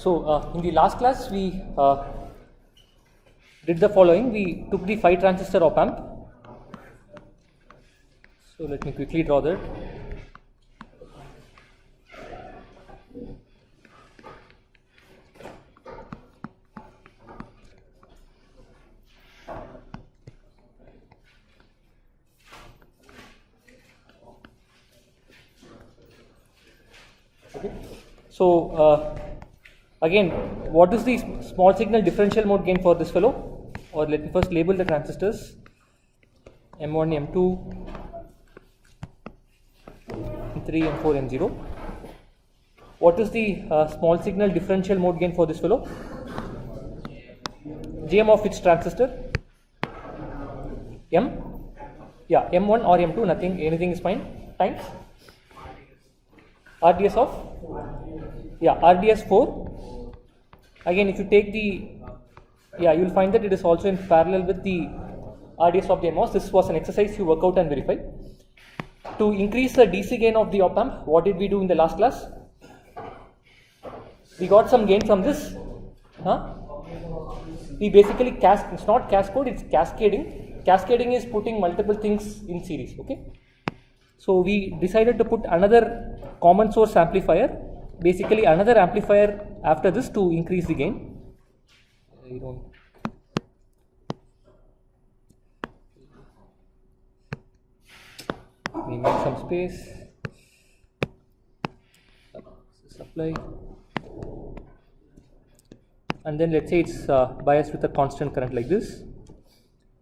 So in the last class we did the following. We took the 5 transistor op amp. So let me quickly draw that. Okay. So again, what is the small signal differential mode gain for this fellow? Or let me first label the transistors: M1, M2, M3, M4, M0. What is the small signal differential mode gain for this fellow? Gm of which transistor? M? Yeah, M1 or M2, nothing, anything is fine. Times RDS of? Yeah, RDS 4. Again, if you take the, yeah, you will find that it is also in parallel with the RDS of the NMOS. This was an exercise you work out and verify. To increase the DC gain of the op amp, what did we do in the last class? We got some gain from this. We basically it's not cascode, it's cascading. Cascading is putting multiple things in series. Okay. So we decided to put another common source amplifier, basically another amplifier after this to increase the gain. We make some space. Supply. And then let's say it's biased with a constant current like this.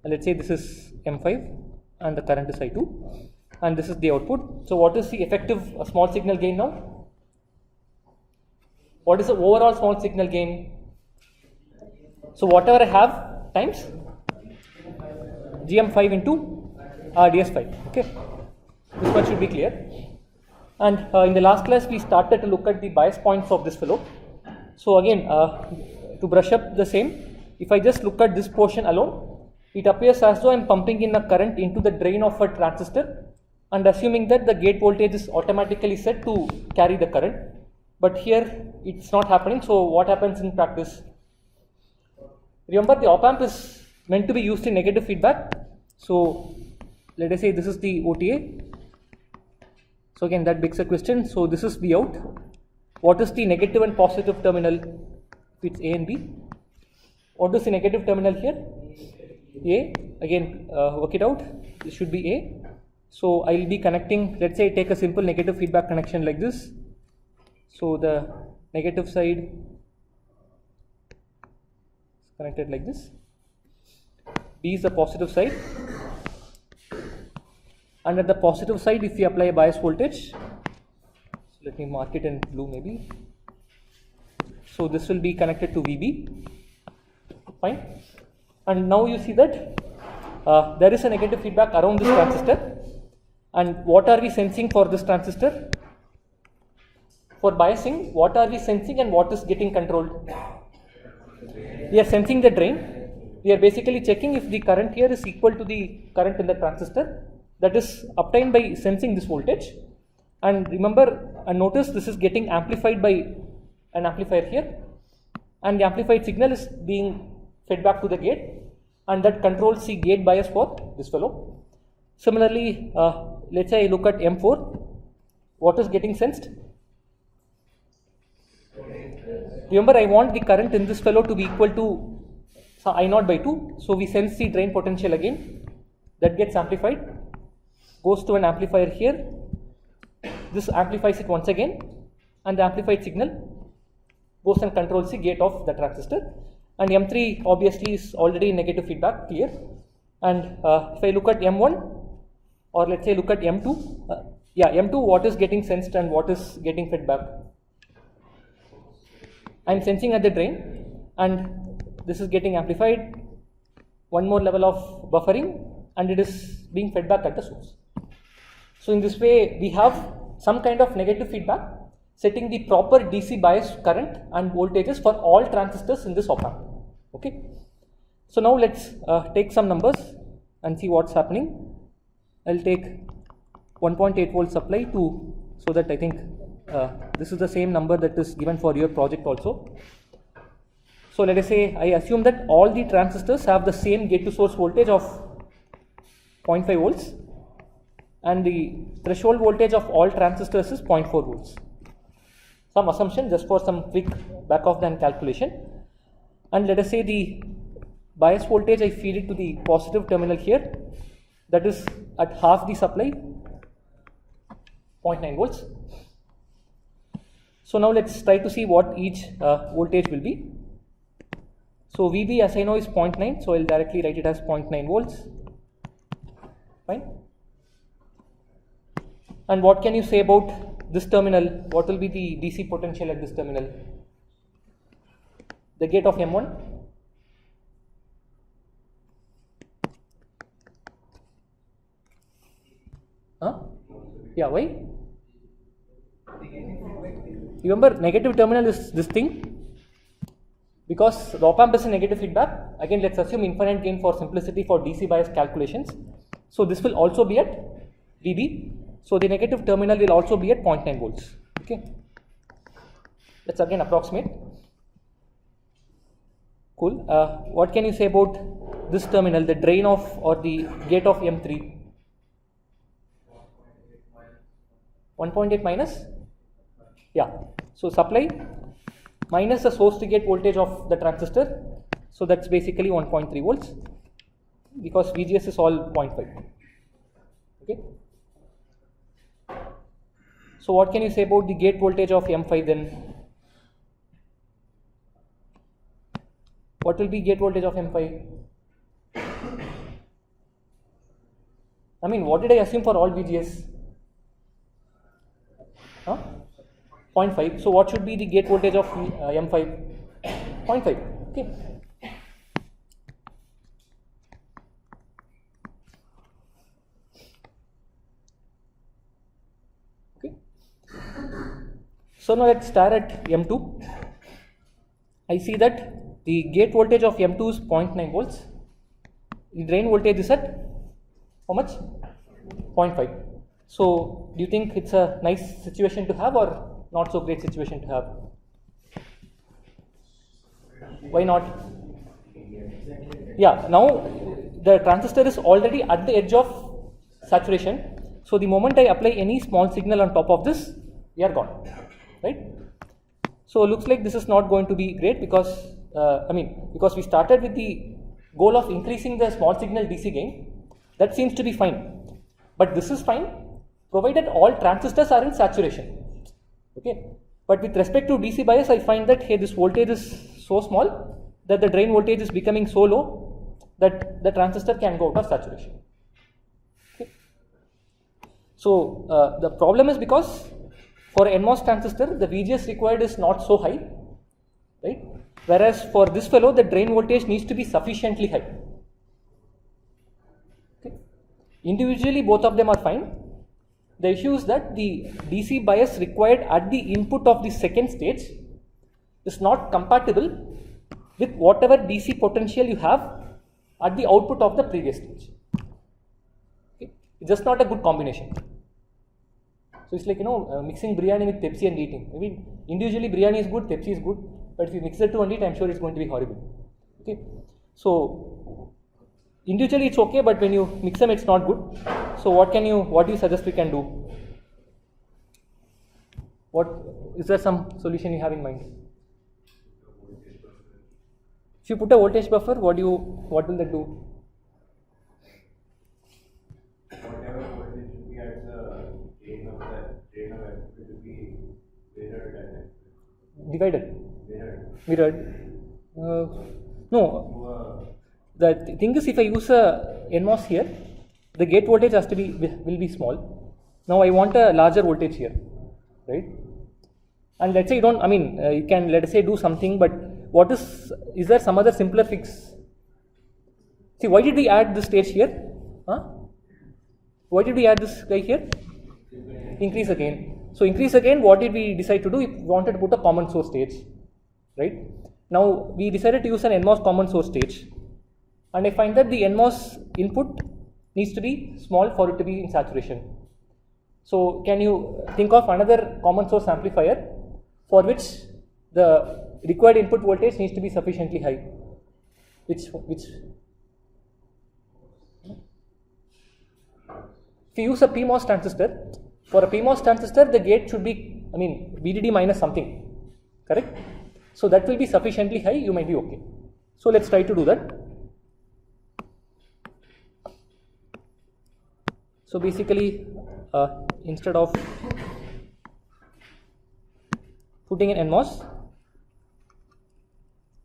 And let's say this is M5 and the current is I2. And this is the output. So what is the effective small signal gain now? What is the overall small signal gain? So whatever I have times GM5 into RDS5. Okay, this one should be clear. And in the last class we started to look at the bias points of this fellow. So again, to brush up the same, if I just look at this portion alone, it appears as though I am pumping in a current into the drain of a transistor, and assuming that the gate voltage is automatically set to carry the current. But here it's not happening. So what happens in practice? Remember, the op amp is meant to be used in negative feedback. So let us say this is the OTA. So again, that begs a question. So this is V out. What is the negative and positive terminal if it's A and B? What is the negative terminal here? A. Again, work it out. This should be A. So I will be connecting, let's say take a simple negative feedback connection like this. So the negative side is connected like this. B is the positive side. And at the positive side, if you apply a bias voltage, so let me mark it in blue maybe. So this will be connected to VB. Fine. And now you see that there is a negative feedback around this transistor. And what are we sensing for this transistor? For biasing, what are we sensing and what is getting controlled? We are sensing the drain. We are basically checking if the current here is equal to the current in the transistor. That is obtained by sensing this voltage. And remember and notice this is getting amplified by an amplifier here. And the amplified signal is being fed back to the gate. And that controls the gate bias for this fellow. Similarly, let's say I look at M4. What is getting sensed? Remember, I want the current in this fellow to be equal to I0 by 2. So we sense the drain potential again. That gets amplified. Goes to an amplifier here. This amplifies it once again. And the amplified signal goes and controls the gate of the transistor. And M3 obviously is already negative feedback, clear. And if I look at M1, or let's say look at M2, M2, what is getting sensed and what is getting fed back? I am sensing at the drain and this is getting amplified, one more level of buffering, and it is being fed back at the source. So in this way we have some kind of negative feedback setting the proper DC bias current and voltages for all transistors in this op amp. Okay. So now let's take some numbers and see what's happening. I'll take 1.8 volt supply to, so that I think this is the same number that is given for your project also. So let us say I assume that all the transistors have the same gate to source voltage of 0.5 volts and the threshold voltage of all transistors is 0.4 volts. Some assumption just for some quick back of the calculation. And let us say the bias voltage I feed it to the positive terminal here, that is at half the supply, 0.9 volts. So now let's try to see what each voltage will be. So VB as I know is 0.9, so I'll directly write it as 0.9 volts. Fine. And what can you say about this terminal? What will be the DC potential at this terminal? The gate of M1? Huh? Yeah, why? Remember, negative terminal is this thing. Because the op amp is a negative feedback, again let's assume infinite gain for simplicity for DC bias calculations. So this will also be at VB. So the negative terminal will also be at 0.9 volts. Okay. Let's again approximate. Cool. What can you say about this terminal, the drain of or the gate of M3? 1.8 minus? Yeah. So supply minus the source to gate voltage of the transistor, so that's basically 1.3 volts because VGS is all 0.5. Okay. So what can you say about the gate voltage of M5 then? What will be gate voltage of M5? I mean, what did I assume for all VGS? Huh? 0.5. So what should be the gate voltage of M5? 0.5. Okay. Okay. So now let's stare at M2. I see that the gate voltage of M2 is 0.9 volts. The drain voltage is at how much? 0.5. So do you think it's a nice situation to have or not so great situation to have? Why not? Yeah, now the transistor is already at the edge of saturation. So the moment I apply any small signal on top of this, we are gone, right? So it looks like this is not going to be great because because we started with the goal of increasing the small signal DC gain. That seems to be fine, but this is fine provided all transistors are in saturation. Okay, but with respect to DC bias, I find that hey, this voltage is so small that the drain voltage is becoming so low that the transistor can go out of saturation. Okay. So the problem is because for NMOS transistor, the VGS required is not so high, right? Whereas for this fellow, the drain voltage needs to be sufficiently high. Okay. Individually, both of them are fine. The issue is that the DC bias required at the input of the second stage is not compatible with whatever DC potential you have at the output of the previous stage. Okay. It's just not a good combination. So it's like, mixing biryani with Pepsi and eating. I mean, individually biryani is good, Pepsi is good, but if you mix the two and eat, I'm sure it's going to be horrible. Okay. So individually it's okay, but when you mix them, it's not good. So what do you suggest we can do? Is there some solution you have in mind? If you put a voltage buffer, what will that do? Whatever voltage we at the drain of it will be mirrored and Divided? Mirrored? No. The thing is, if I use a NMOS here, the gate voltage will be small. Now I want a larger voltage here, right? And let's say you can let us say do something, but is there some other simpler fix? See, why did we add this stage here? Why did we add this guy here? Increase again. So increase again, what did we decide to do? We wanted to put a common source stage, right? Now we decided to use an NMOS common source stage. And I find that the NMOS input needs to be small for it to be in saturation. So can you think of another common source amplifier for which the required input voltage needs to be sufficiently high? Which if you use a PMOS transistor, for a PMOS transistor the gate should be, I mean, VDD minus something, correct? So that will be sufficiently high, you might be okay. So let's try to do that. So basically, instead of putting an NMOS,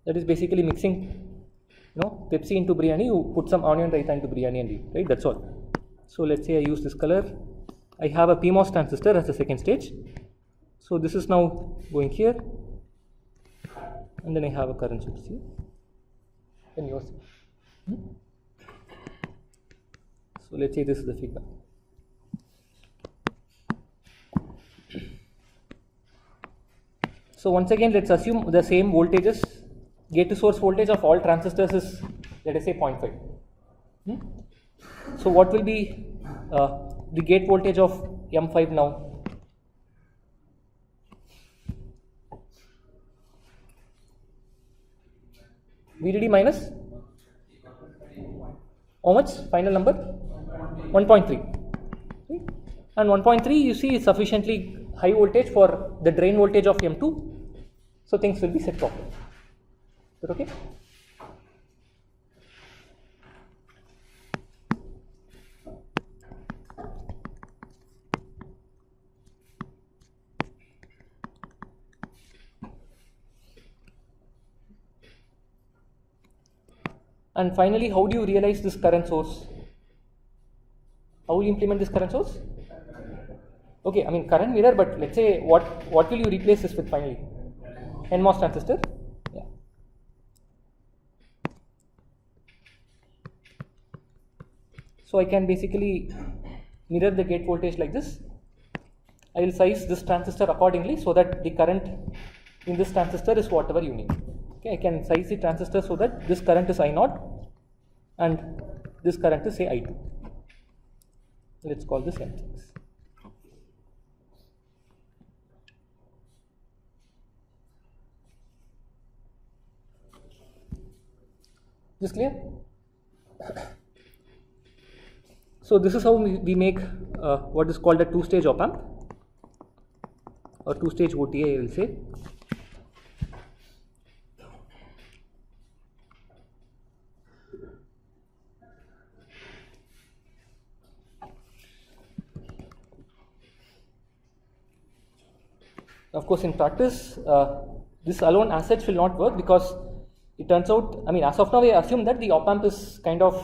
that is basically mixing, Pepsi into biryani, you put some onion raita into biryani and eat, right? That's all. So let's say I use this color. I have a PMOS transistor as the second stage. So this is now going here, and then I have a current source here. Then yours. So let's say this is the feedback. So once again, let's assume the same voltages. Gate to source voltage of all transistors is, let us say, 0.5. So what will be the gate voltage of M5 now? VDD minus how much? Final number 1.3. And 1.3 you see is sufficiently high voltage for the drain voltage of M2. So things will be set properly. Is that okay? And finally, how do you realize this current source? How will you implement this current source? Okay, I mean current mirror, but let's say what will you replace this with finally? NMOS transistor. Yeah. So I can basically mirror the gate voltage like this. I will size this transistor accordingly so that the current in this transistor is whatever you need. Okay, I can size the transistor so that this current is I0 and this current is say I2. Let's call this M6. This clear? So this is how we make what is called a two-stage op-amp or two-stage OTA, I will say. Of course, in practice, this alone as such will not work because it turns out, I mean, as of now, I assume that the op-amp is kind of,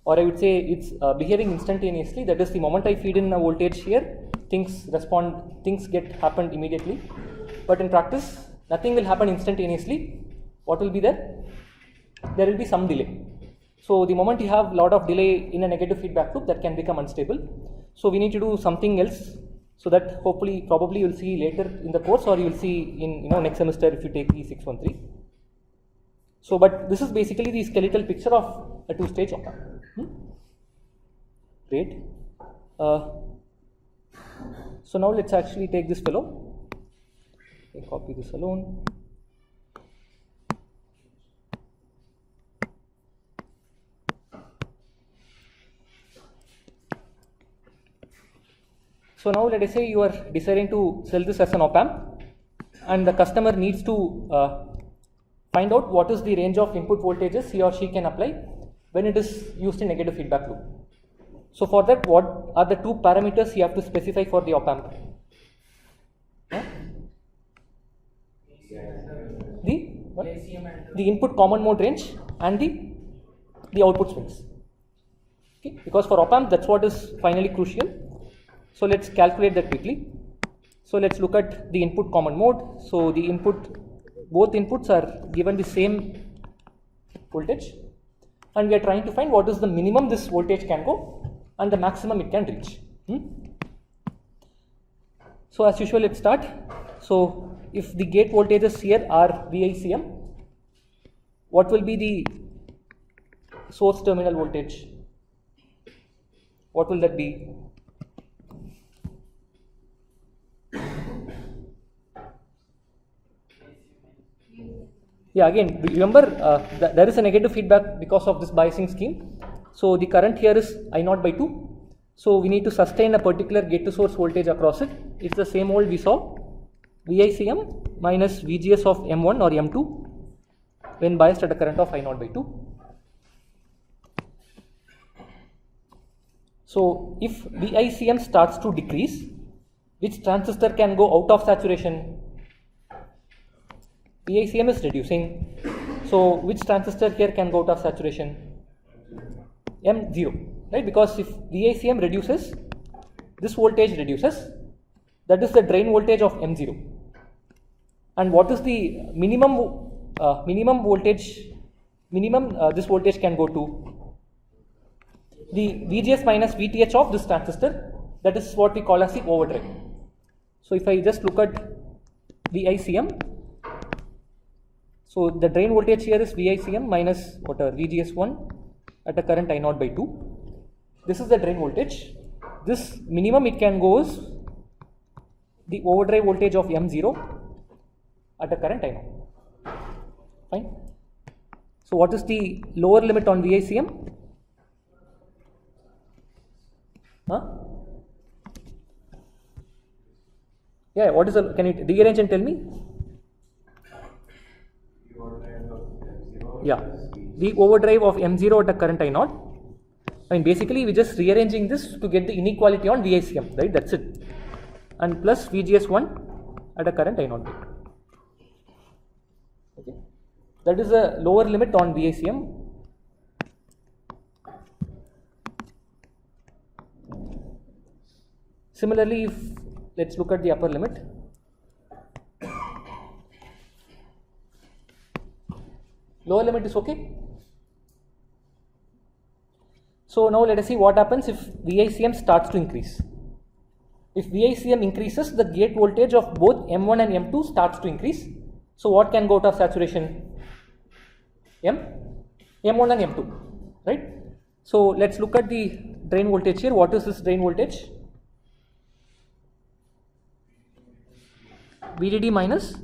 or I would say it's behaving instantaneously. That is, the moment I feed in a voltage here, things happen immediately. But in practice, nothing will happen instantaneously. What will be there? There will be some delay. So the moment you have a lot of delay in a negative feedback loop, that can become unstable. So we need to do something else. So that hopefully, probably you will see later in the course, or you will see in next semester if you take E613. So, but this is basically the skeletal picture of a two-stage op-amp. Great. So now let's actually take this fellow. Okay, copy this alone. So now let us say you are deciding to sell this as an op-amp and the customer needs to find out what is the range of input voltages he or she can apply when it is used in negative feedback loop. So for that, what are the two parameters you have to specify for the op-amp? The input common mode range and the output swings. Okay? Because for op-amp that's what is finally crucial. So let's calculate that quickly. So let's look at the input common mode. So the both inputs are given the same voltage and we are trying to find what is the minimum this voltage can go and the maximum it can reach. So as usual, let's start. So if the gate voltages here are VICM, what will be the source terminal voltage? What will that be? Yeah, again, remember there is a negative feedback because of this biasing scheme. So the current here is I0 by 2. So we need to sustain a particular gate to source voltage across it. It's the same old we saw, VICM minus VGS of M1 or M2 when biased at a current of I0 by 2. So if VICM starts to decrease, which transistor can go out of saturation? VICM is reducing. So which transistor here can go out of saturation? M0, right? Because if VICM reduces, this voltage reduces. That is the drain voltage of M0. And what is the minimum voltage? This voltage can go to the VGS minus VTH of this transistor. That is what we call as the overdrive. So if I just look at VICM, so the drain voltage here is VICM minus whatever VGS1 at a current I0 by 2. This is the drain voltage. This minimum it can go is the overdrive voltage of M0 at a current I0. Fine. So what is the lower limit on VICM? Yeah, what is the, can you rearrange and tell me? Yeah, the overdrive of M0 at a current I0. I mean, basically we just rearranging this to get the inequality on VICM, right? That's it. And plus VGS1 at a current I0. Okay, that is a lower limit on VICM. Similarly, if let's look at the upper limit. Lower limit is okay. So now let us see what happens if VICM starts to increase. If VICM increases, the gate voltage of both M1 and M2 starts to increase. So what can go out of saturation? M1 and M2, right? So let's look at the drain voltage here. What is this drain voltage? VDD minus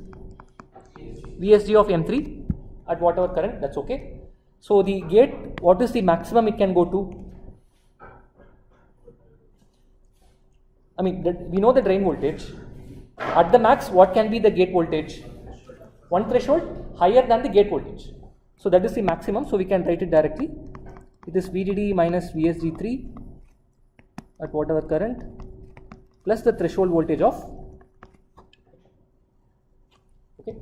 VSG of M3 at whatever current, that's okay. So the gate, what is the maximum it can go to? I mean, we know the drain voltage. At the max, what can be the gate voltage? One threshold higher than the gate voltage. So that is the maximum. So we can write it directly. It is VDD minus VSG3 at whatever current plus the threshold voltage of. Okay.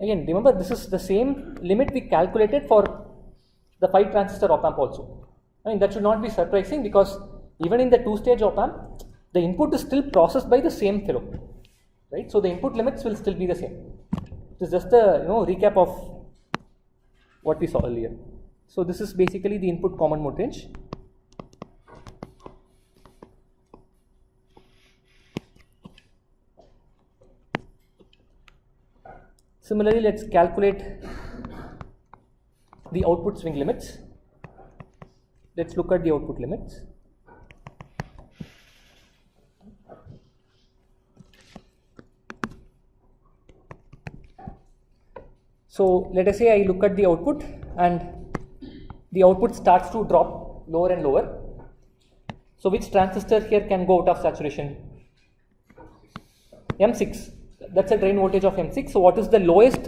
Again, remember this is the same limit we calculated for the 5 transistor op amp also. I mean, that should not be surprising because even in the 2-stage op amp, the input is still processed by the same fellow, right? So the input limits will still be the same. It is just a recap of what we saw earlier. So this is basically the input common mode range. Similarly, let's calculate the output swing limits. Let's look at the output limits. So let us say I look at the output and the output starts to drop lower and lower. So which transistor here can go out of saturation? M6. That's a drain voltage of M6. So what is the lowest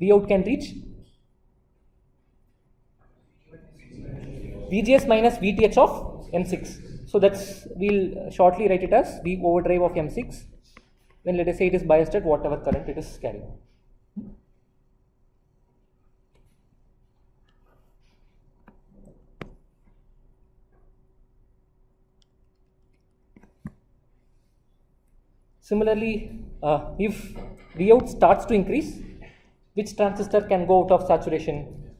Vout can reach? VGS minus VTH of M6. So that's, we'll shortly write it as V overdrive of M6. Then let us say it is biased at whatever current it is carrying. Similarly, if Vout starts to increase, which transistor can go out of saturation?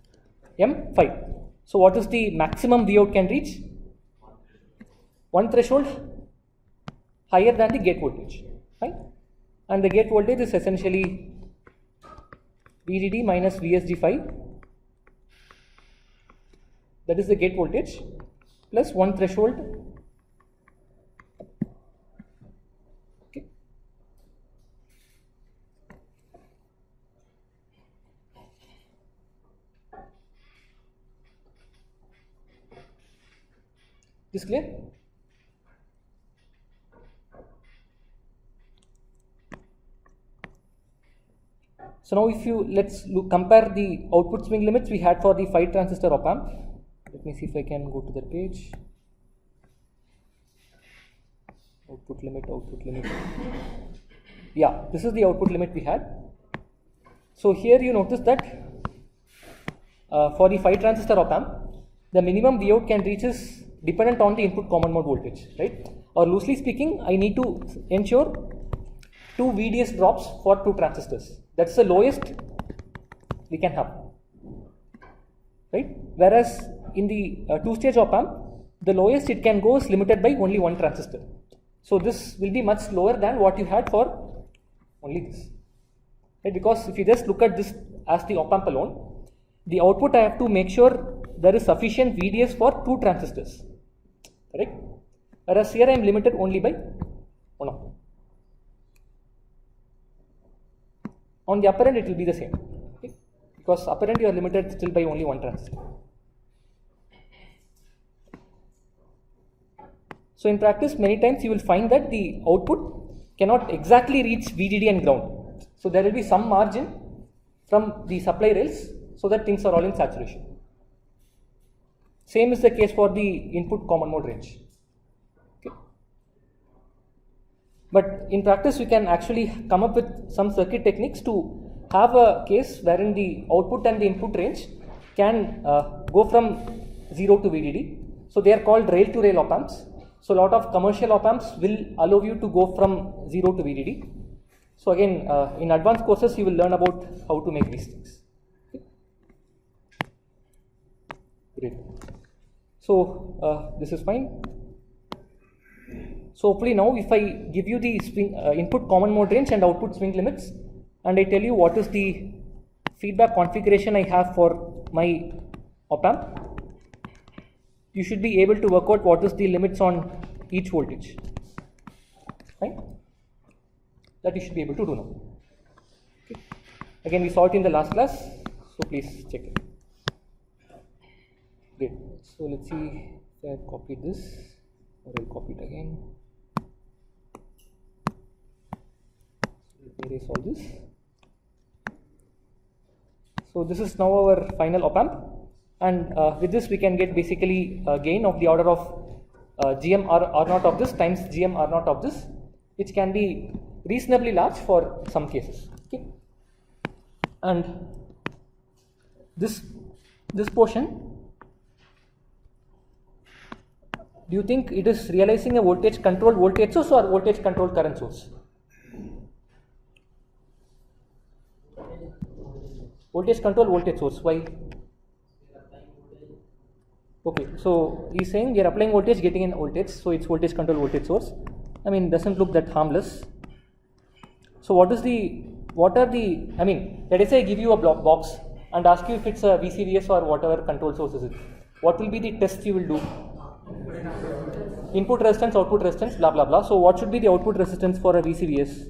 M5. So what is the maximum Vout can reach? One threshold higher than the gate voltage, right? And the gate voltage is essentially VDD minus VSG5. That is the gate voltage plus one threshold Is clear? So now if you, compare the output swing limits we had for the 5 transistor op amp. Let me see if I can go to the page. Output limit. Yeah, this is the output limit we had. So here you notice that for the 5 transistor op amp, the minimum Vout can reach is dependent on the input common mode voltage, right? Or loosely speaking, I need to ensure 2 VDS drops for 2 transistors. That's the lowest we can have, right? Whereas in the 2-stage op amp, the lowest it can go is limited by only 1 transistor. So this will be much lower than what you had for only this, right? Because if you just look at this as the op amp alone, the output I have to make sure there is sufficient VDS for 2 transistors, correct? Whereas here I am limited only by 1 of them. On the upper end, it will be the same, okay? Because upper end you are limited still by only 1 transistor. So in practice, many times you will find that the output cannot exactly reach VDD and ground. So there will be some margin from the supply rails so that things are all in saturation. Same is the case for the input common mode range. Okay. But in practice, we can actually come up with some circuit techniques to have a case wherein the output and the input range can go from 0 to VDD. So they are called rail to rail op amps. So a lot of commercial op amps will allow you to go from 0 to VDD. So again, in advanced courses, you will learn about how to make these things. Okay. Great. So this is fine. So hopefully now if I give you the swing, input common mode range and output swing limits, and I tell you what is the feedback configuration I have for my op amp, you should be able to work out what is the limits on each voltage, right? That you should be able to do now. Okay. Again, we saw it in the last class, so please check it. Great. So let's see if I have copied this, or I'll copy it again. Let me erase all this. So this is now our final op amp, and with this we can get basically a gain of the order of GM R naught of this times GM R naught of this, which can be reasonably large for some cases. Okay, and this portion, do you think it is realizing a voltage controlled voltage source or voltage controlled current source? Voltage controlled voltage source. Why? Okay, so he's saying we are applying voltage, getting in voltage, so it's voltage controlled voltage source. I mean, doesn't look that harmless. So what are the, I mean, let us say I give you a block box and ask you if it's a VCVS or whatever control source is it. What will be the test you will do? Input resistance, output resistance, blah blah blah. So what should be the output resistance for a VCVS?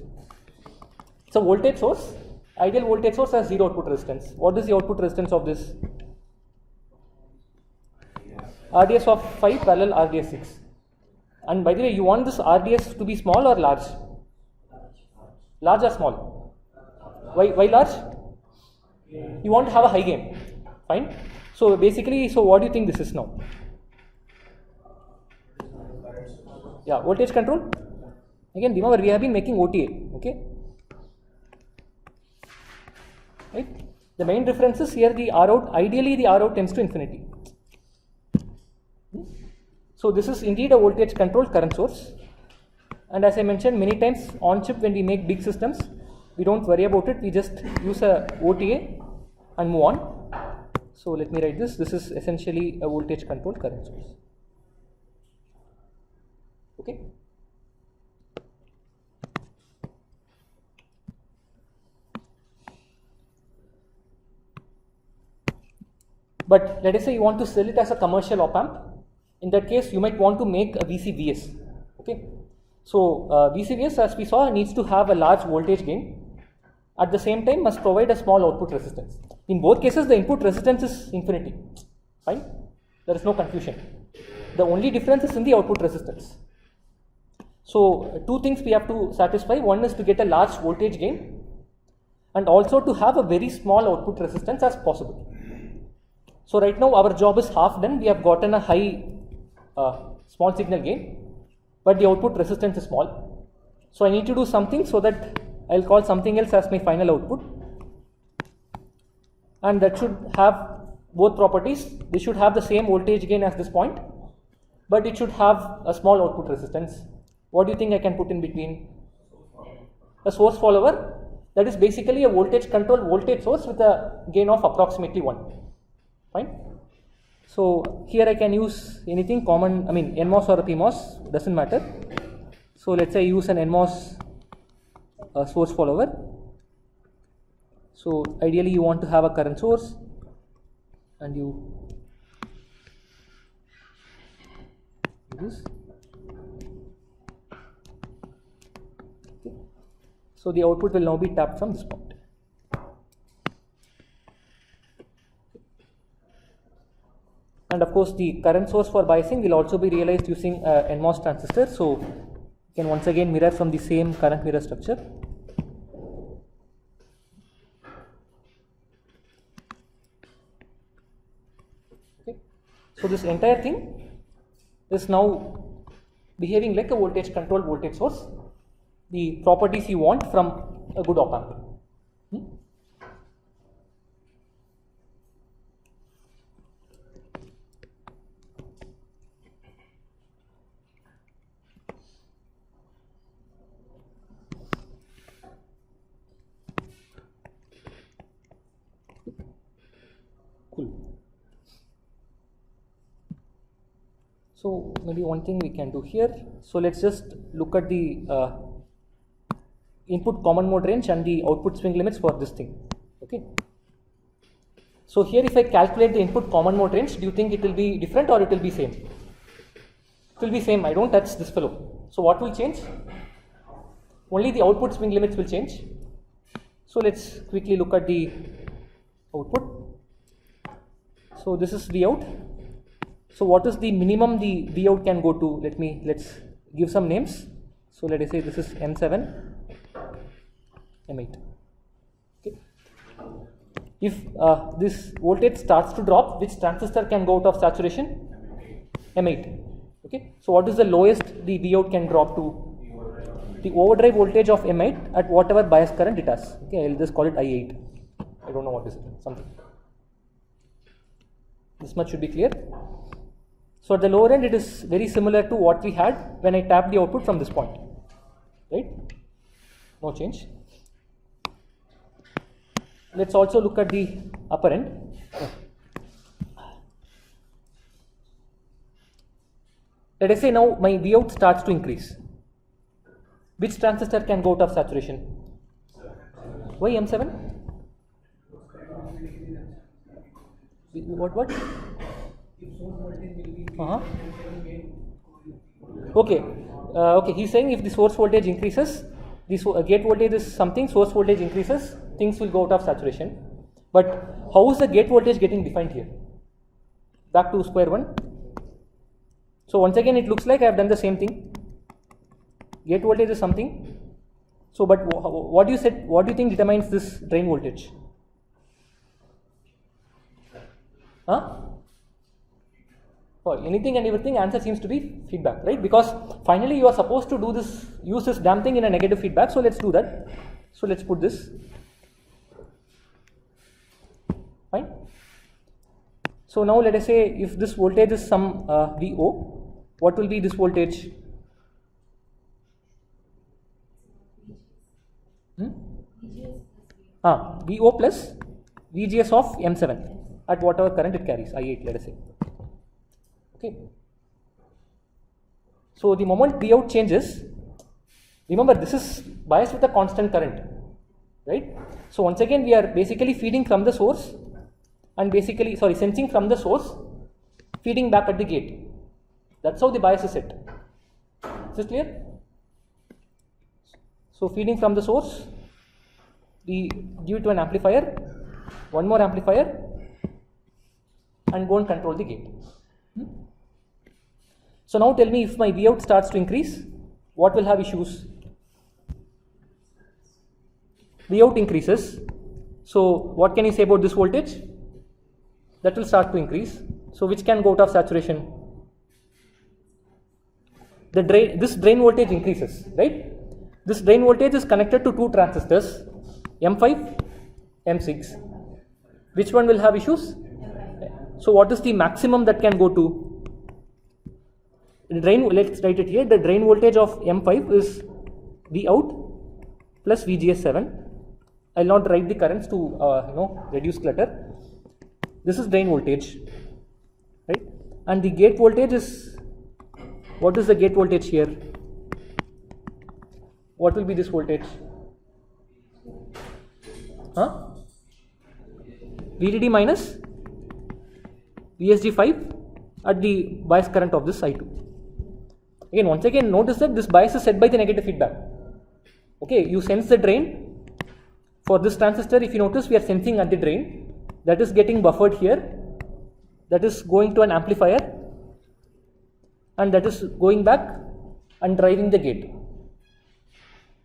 It's a voltage source. Ideal voltage source has 0 output resistance. What is the output resistance of this? RDS of 5 parallel RDS 6. And by the way, you want this RDS to be small or large? Large or small? Why large? You want to have a high gain. Fine. So basically, so what do you think this is now? Yeah, voltage control. Again, remember we have been making OTA. Okay. Right. The main difference is here the R out. Ideally, the R out tends to infinity. So this is indeed a voltage controlled current source, and as I mentioned many times on chip, when we make big systems, we don't worry about it, we just use a OTA and move on. So let me write this. This is essentially a voltage controlled current source. Okay. But let us say you want to sell it as a commercial op amp. In that case, you might want to make a VCVS. Okay, so VCVS, as we saw, needs to have a large voltage gain. At the same time, must provide a small output resistance. In both cases, the input resistance is infinity. Fine, there is no confusion. The only difference is in the output resistance. So two things we have to satisfy. One is to get a large voltage gain and also to have a very small output resistance as possible. So right now our job is half done. We have gotten a high small signal gain, but the output resistance is small. So I need to do something so that I'll call something else as my final output, and that should have both properties. This should have the same voltage gain as this point, but it should have a small output resistance. What do you think I can put in between? A source follower, that is basically a voltage controlled voltage source with a gain of approximately 1. Fine. So here I can use anything common, NMOS or PMOS, doesn't matter. So let's say I use an NMOS source follower. So ideally you want to have a current source, and you do this. Okay. So the output will now be tapped from this point. And of course the current source for biasing will also be realized using NMOS transistor. So you can once again mirror from the same current mirror structure. Okay. So this entire thing is now behaving like a voltage controlled voltage source, the properties you want from a good op amp. Cool. So maybe one thing we can do here. So let's just look at the input common mode range and the output swing limits for this thing. Okay. So here if I calculate the input common mode range, do you think it will be different or it will be same? It will be same. I don't touch this fellow. So what will change? Only the output swing limits will change. So let's quickly look at the output. So this is V out. So what is the minimum the V out can go to? Let's give some names. So let us say this is M7, M8. Okay. If this voltage starts to drop, which transistor can go out of saturation? M8. Okay. So what is the lowest the V out can drop to? The overdrive voltage of M8 at whatever bias current it has. Okay, I'll just call it I8. I don't know what is it. Something. This much should be clear. So at the lower end, it is very similar to what we had when I tapped the output from this point, right? No change. Let's also look at the upper end. Let us say now my V out starts to increase. Which transistor can go out of saturation? Why M7? What? Okay. Okay. He's saying if the source voltage increases, the gate voltage is something, source voltage increases, things will go out of saturation. But how is the gate voltage getting defined here? Back to square one. So once again, it looks like I have done the same thing. Gate voltage is something. So, but what do you said? What do you think determines this drain voltage? Huh? For anything and everything, answer seems to be feedback, right? Because finally you are supposed to do this, use this damn thing in a negative feedback. So let's do that. So let's put this. Fine. So now let us say if this voltage is some VO, what will be this voltage? VO plus VGS of M7 at whatever current it carries, I8 let us say. Okay. So the moment V out changes, remember this is biased with a constant current, right? So once again we are basically feeding from the source and sensing from the source, feeding back at the gate. That's how the bias is set. Is this clear? So feeding from the source, we give it to an amplifier, one more amplifier, and go and control the gate. So now tell me, if my Vout starts to increase, what will have issues? Vout increases. So what can you say about this voltage? That will start to increase. So which can go out of saturation? This drain voltage increases, right? This drain voltage is connected to two transistors, M5, M6. Which one will have issues? So what is the maximum that can go to? The drain, let's write it here. The drain voltage of M5 is Vout plus VGS7. I will not write the currents to reduce clutter. This is drain voltage, right? And the gate voltage is, what is the gate voltage here? What will be this voltage? VDD minus VSG5 at the bias current of this I2. Again, once again, notice that this bias is set by the negative feedback. Okay, you sense the drain. For this transistor, if you notice, we are sensing at the drain. That is getting buffered here. That is going to an amplifier. And that is going back and driving the gate.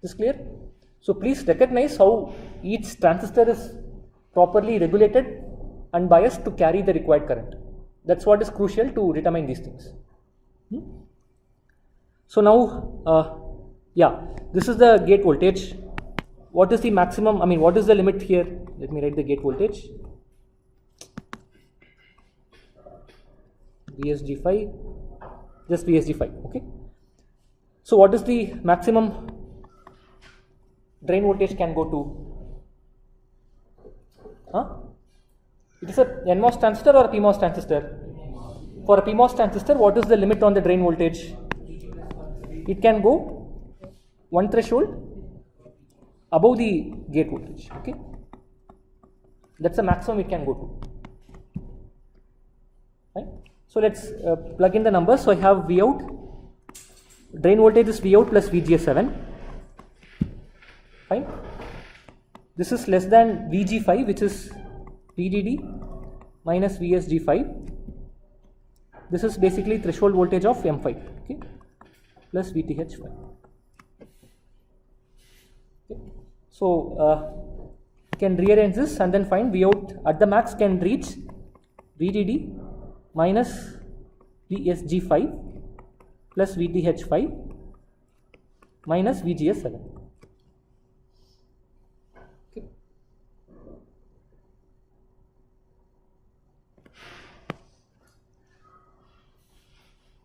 Is this clear? So please recognize how each transistor is properly regulated and biased to carry the required current. That's what is crucial to determine these things. So now, this is the gate voltage. What is the maximum, what is the limit here? Let me write the gate voltage. VSG5, just VSG5, okay. So what is the maximum drain voltage can go to? It is a NMOS transistor or a PMOS transistor? For a PMOS transistor, what is the limit on the drain voltage? It can go one threshold above the gate voltage, okay. That's the maximum it can go to. Right? So let's plug in the numbers. So I have Vout, drain voltage is Vout plus VGS7. Fine. This is less than VG5, which is VDD minus VSG5. This is basically threshold voltage of M5, okay, plus VTH5. Okay. So can rearrange this and then find Vout at the max can reach VDD minus VSG5 plus VTH5 minus VGS7. Okay.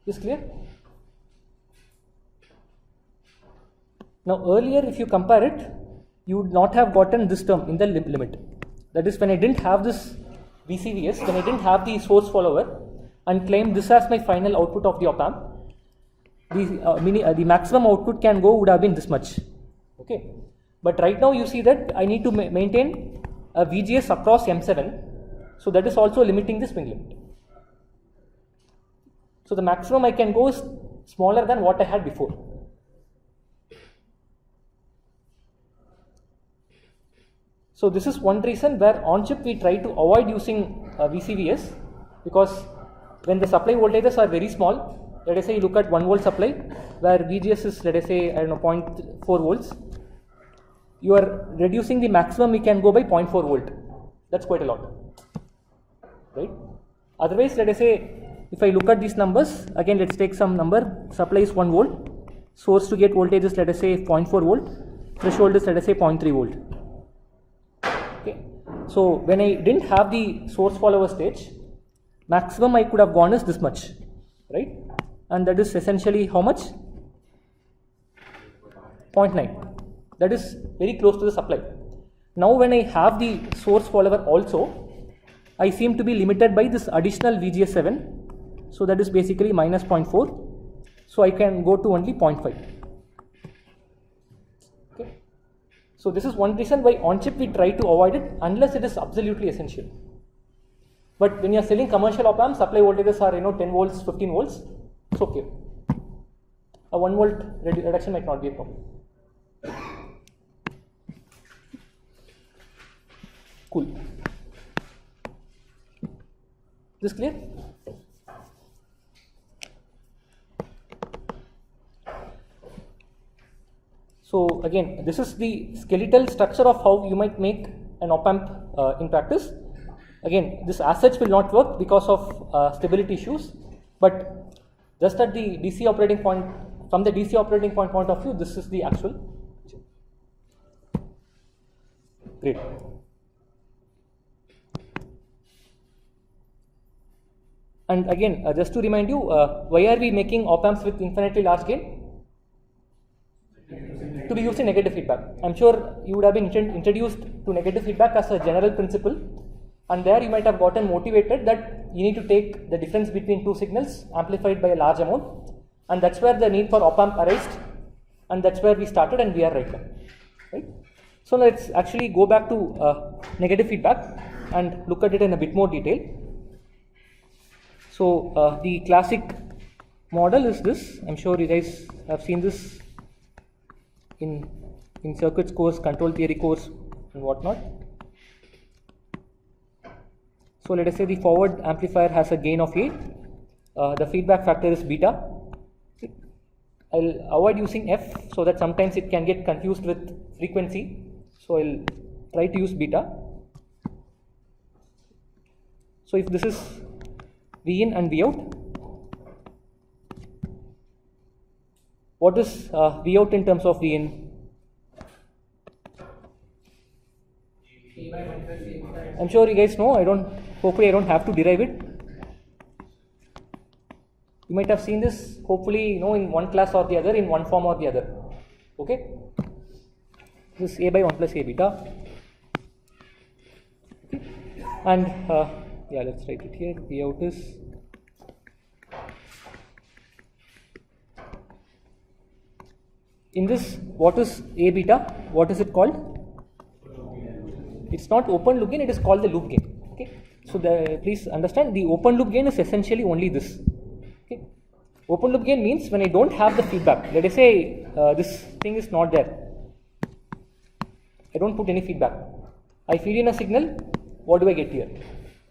Is clear? Now earlier, if you compare it, you would not have gotten this term in the limit. That is, when I didn't have this VCVS, when I didn't have the source follower and claimed this as my final output of the op amp, the maximum output can go would have been this much. Okay, but right now you see that I need to maintain a VGS across M7, so that is also limiting the swing limit. So the maximum I can go is smaller than what I had before. So this is one reason where on chip we try to avoid using VCVS, because when the supply voltages are very small, let us say you look at 1 volt supply where VGS is, let us say, 0.4 volts, you are reducing the maximum we can go by 0.4 volt. That's quite a lot, right? Otherwise, let us say, if I look at these numbers, again let's take some number, supply is 1 volt, source to gate voltage is, let us say, 0.4 volt, threshold is, let us say, 0.3 volt. Okay. So when I didn't have the source follower stage, maximum I could have gone is this much, right? And that is essentially how much? 0.9. That is very close to the supply. Now when I have the source follower also, I seem to be limited by this additional VGS7. So that is basically minus 0.4. So I can go to only 0.5. So this is one reason why on chip we try to avoid it unless it is absolutely essential. But when you are selling commercial op amps, supply voltages are 10 volts, 15 volts. It's okay. A 1 volt reduction might not be a problem. Cool. This clear? So again, this is the skeletal structure of how you might make an op-amp in practice. Again, this as such will not work because of stability issues, but just at the DC operating point, from the DC operating point of view, this is the actual. Great. And again, just to remind you, why are we making op-amps with infinitely large gain? To be used in negative feedback. I'm sure you would have been introduced to negative feedback as a general principle, and there you might have gotten motivated that you need to take the difference between two signals amplified by a large amount, and that's where the need for op-amp arose, and that's where we started and we are right now. Right? So let's actually go back to negative feedback and look at it in a bit more detail. So the classic model is this. I'm sure you guys have seen this in circuits course, control theory course and whatnot. So let us say the forward amplifier has a gain of A. The feedback factor is beta. I'll avoid using F so that sometimes it can get confused with frequency. So I'll try to use beta. So if this is V in and V out, what is V out in terms of V in? I'm sure you guys know. Hopefully I don't have to derive it. You might have seen this, hopefully, in one class or the other, in one form or the other. Okay? This is A by 1 plus A beta. Okay. And yeah, let's write it here. V out is in this. What is A beta? What is it called? It's not open loop gain, it is called the loop gain. Okay. So please understand, the open loop gain is essentially only this. Okay. Open loop gain means when I don't have the feedback. Let us say this thing is not there. I don't put any feedback. I feed in a signal. What do I get here?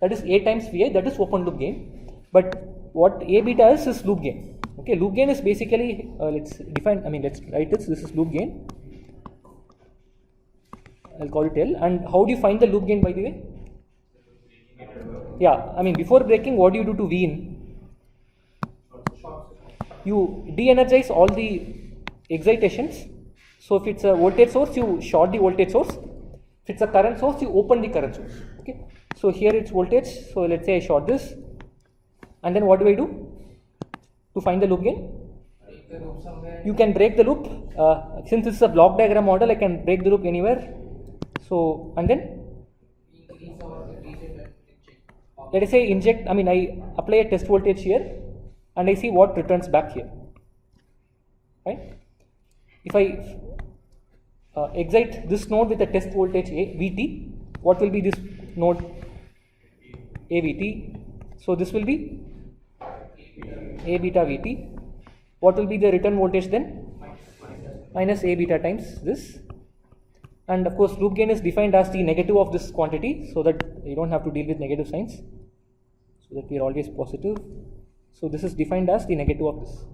That is A times Vi. That is open loop gain. But what A beta is loop gain. Okay. Loop gain is basically let's write this. This is loop gain. I'll call it L. And how do you find the loop gain, by the way? Yeah, before breaking, what do you do to V in? You de-energize all the excitations. So if it's a voltage source, you short the voltage source. If it's a current source, you open the current source. Okay. So here it's voltage. So let's say I short this. And then what do I do to find the loop gain? You can break the loop. Since this is a block diagram model, I can break the loop anywhere. So, and then let us say inject, I apply a test voltage here and I see what returns back here. Right? If I excite this node with a test voltage A, Vt, what will be this node A Vt? So this will be A beta Vt. What will be the return voltage then? Minus A beta times this. And of course, loop gain is defined as the negative of this quantity, so that you don't have to deal with negative signs, so that we are always positive. So this is defined as the negative of this.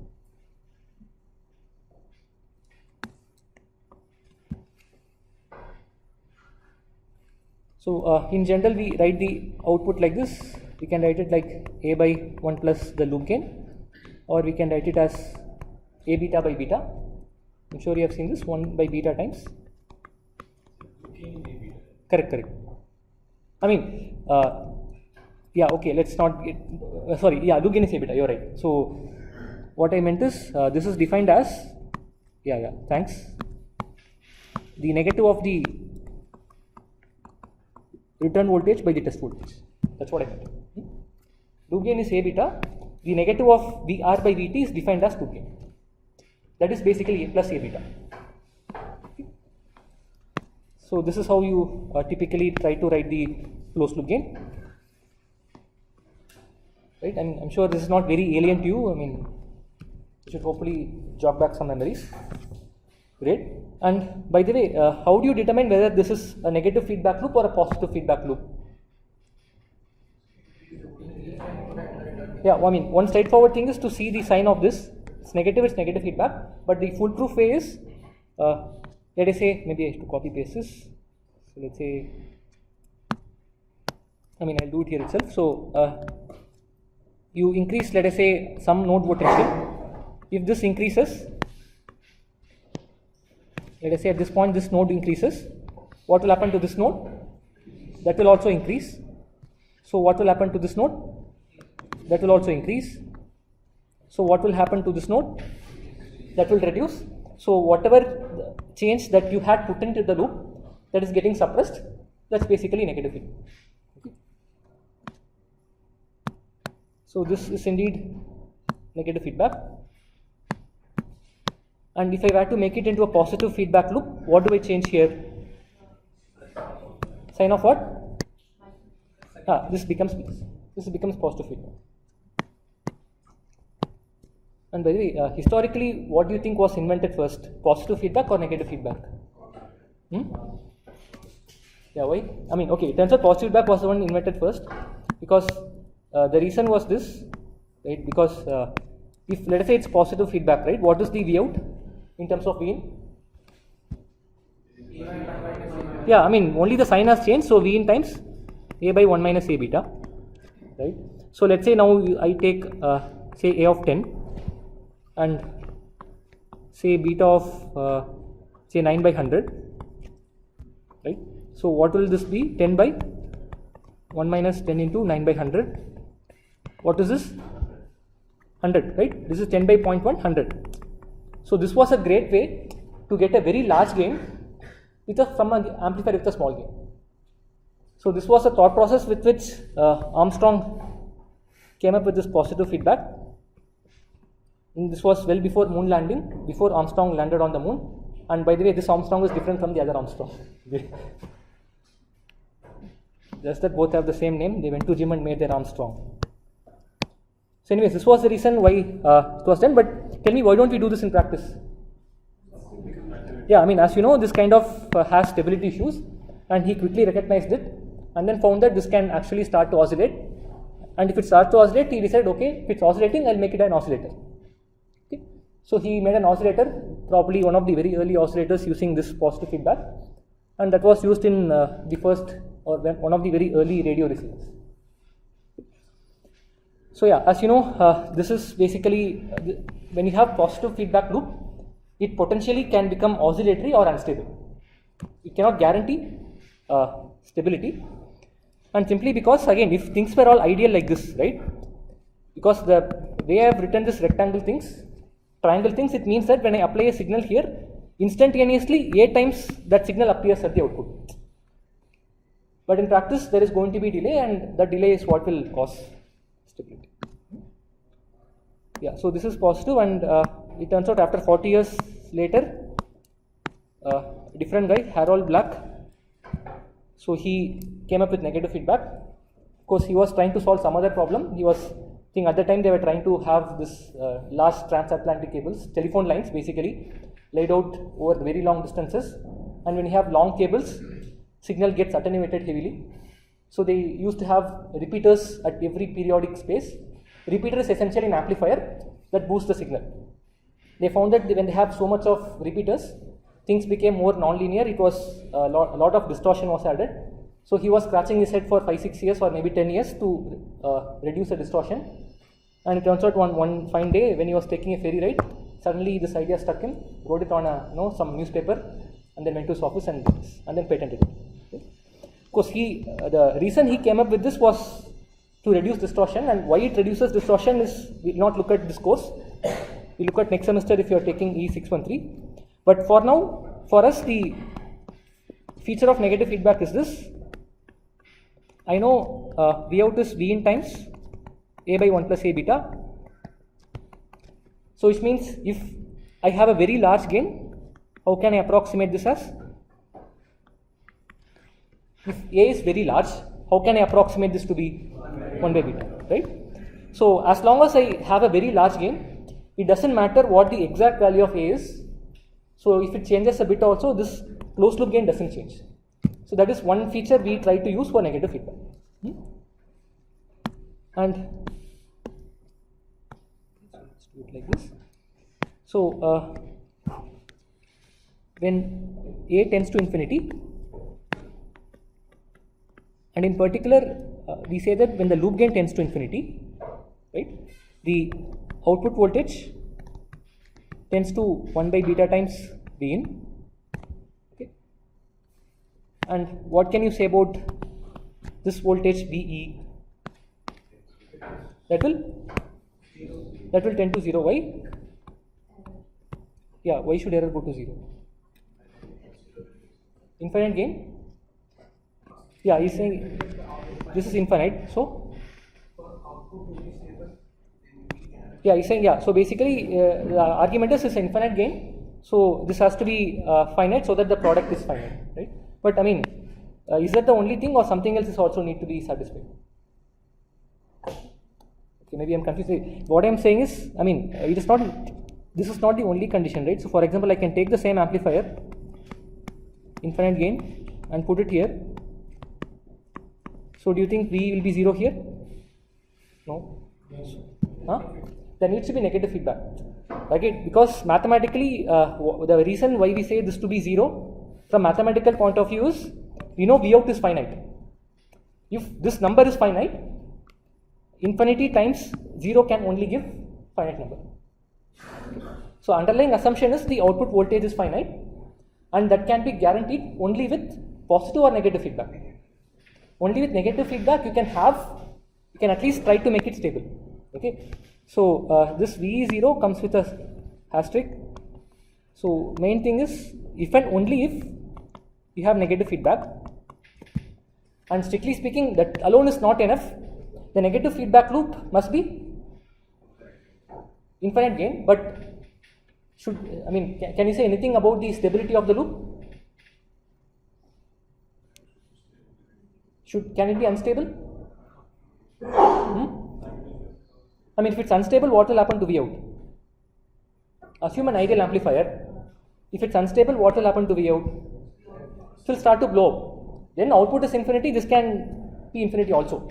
So in general, we write the output like this. We can write it like A by 1 plus the loop gain, or we can write it as A beta by beta. I'm sure you have seen this, 1 by beta times. Correct. Yeah, okay, let's not get, loop gain is A beta, you're right. So what I meant is, this is defined as, thanks, the negative of the return voltage by the test voltage. That's what I meant. Loop gain is A beta, the negative of VR by Vt is defined as loop gain. That is basically A plus A beta. So this is how you typically try to write the closed loop gain. Right? I'm sure this is not very alien to you. You should hopefully jog back some memories. Great. And by the way, how do you determine whether this is a negative feedback loop or a positive feedback loop? Yeah, one straightforward thing is to see the sign of this. It's negative feedback, but the foolproof way is let us say, maybe I have to copy paste this. So let's say, I'll do it here itself. So you increase, let us say, some node potential. If this increases, let us say at this point this node increases, what will happen to this node? That will also increase. So what will happen to this node? That will also increase. So what will happen to this node? That will reduce. So whatever change that you had put into the loop that is getting suppressed, that's basically negative feedback. Okay. So this is indeed negative feedback. And if I were to make it into a positive feedback loop, what do I change here? Sign of what? This becomes positive feedback. And by the way, historically, what do you think was invented first? Positive feedback or negative feedback? Yeah, why? Okay, it turns out positive feedback was the one invented first, because the reason was this, right? Because if, let us say, it's positive feedback, right? What is the V out in terms of V in? Yeah, only the sign has changed, so V in times A by 1 minus A beta, right? So let's say now I take say A of 10 and say beta of say 9 by 100, right? So what will this be? 10 by 1 minus 10 into 9 by 100. What is this? 100, right? This is 10 by 0.1, 100. So this was a great way to get a very large gain from an amplifier with a small gain. So this was a thought process with which Armstrong came up with this positive feedback. And this was well before moon landing, before Armstrong landed on the moon. And by the way, this Armstrong is different from the other Armstrong. Just that both have the same name. They went to gym and made their Armstrong. So anyways, this was the reason why it was done. But tell me, why don't we do this in practice? Yeah, as you know, this kind of has stability issues, and he quickly recognized it and then found that this can actually start to oscillate. And if it starts to oscillate, he decided, okay, if it's oscillating, I'll make it an oscillator. Okay. So he made an oscillator, probably one of the very early oscillators using this positive feedback, and that was used in the first or one of the very early radio receivers. So yeah, as you know, this is basically when you have positive feedback loop, it potentially can become oscillatory or unstable. It cannot guarantee stability, and simply because, again, if things were all ideal like this, right? Because the way I have written this triangle things, it means that when I apply a signal here, instantaneously A times that signal appears at the output. But in practice, there is going to be delay, and that delay is what will cause stability. Yeah, so this is positive, and it turns out after 40 years later, a different guy, Harold Black, so he came up with negative feedback. Of course, he was trying to solve some other problem. He was, I think at the time they were trying to have this large transatlantic cables, telephone lines basically, laid out over very long distances, and when you have long cables, signal gets attenuated heavily. So they used to have repeaters at every periodic space. Repeater is essentially an amplifier that boosts the signal. They found that when they have so much of repeaters, things became more non-linear. It was a lot of distortion was added. So he was scratching his head for 5-6 years or maybe 10 years to reduce the distortion. And it turns out one fine day when he was taking a ferry ride, suddenly this idea struck him, wrote it on some newspaper, and then went to his office and then patented it. Okay. Of course, the reason he came up with this was to reduce distortion, and why it reduces distortion is, we'll not look at this course. We'll look at next semester if you are taking E613. But for now, for us, the feature of negative feedback is this. I know V out is V in times A by 1 plus A beta. So which means if I have a very large gain, how can I approximate this as? If A is very large, how can I approximate this to be 1 by beta, right? So as long as I have a very large gain, it doesn't matter what the exact value of A is. So if it changes a bit also, this closed loop gain doesn't change. So that is one feature we try to use for negative feedback. And let's do it like this. So when A tends to infinity, and in particular we say that when the loop gain tends to infinity, right, the output voltage tends to 1 by beta times V in. Okay. And what can you say about this voltage VE? That will tend to 0. Why? Yeah, why should error go to 0? Infinite gain? Yeah, he's saying this is infinite, so yeah, he's saying, yeah, so basically the argument is infinite gain, so this has to be finite so that the product is finite, right? But I mean, is that the only thing or something else is also need to be satisfied? Okay, maybe I'm confused. What I'm saying is, I mean, it is not, this is not the only condition, right? So for example, I can take the same amplifier, infinite gain, and put it here. So do you think V will be 0 here? No. Huh? There needs to be negative feedback. Okay, because mathematically, the reason why we say this to be 0 from mathematical point of view is, we know V out is finite. If this number is finite, infinity times 0 can only give finite number. So underlying assumption is the output voltage is finite, and that can be guaranteed only with positive or negative feedback. Only with negative feedback you can at least try to make it stable. Okay, so this VE0 comes with a asterisk. So main thing is, if and only if you have negative feedback, and strictly speaking that alone is not enough, the negative feedback loop must be infinite gain. But can you say anything about the stability of the loop? Can it be unstable? I mean, if it's unstable, what will happen to V out? Assume an ideal amplifier. If it's unstable, what will happen to V out? It will start to blow up. Then output is infinity, this can be infinity also.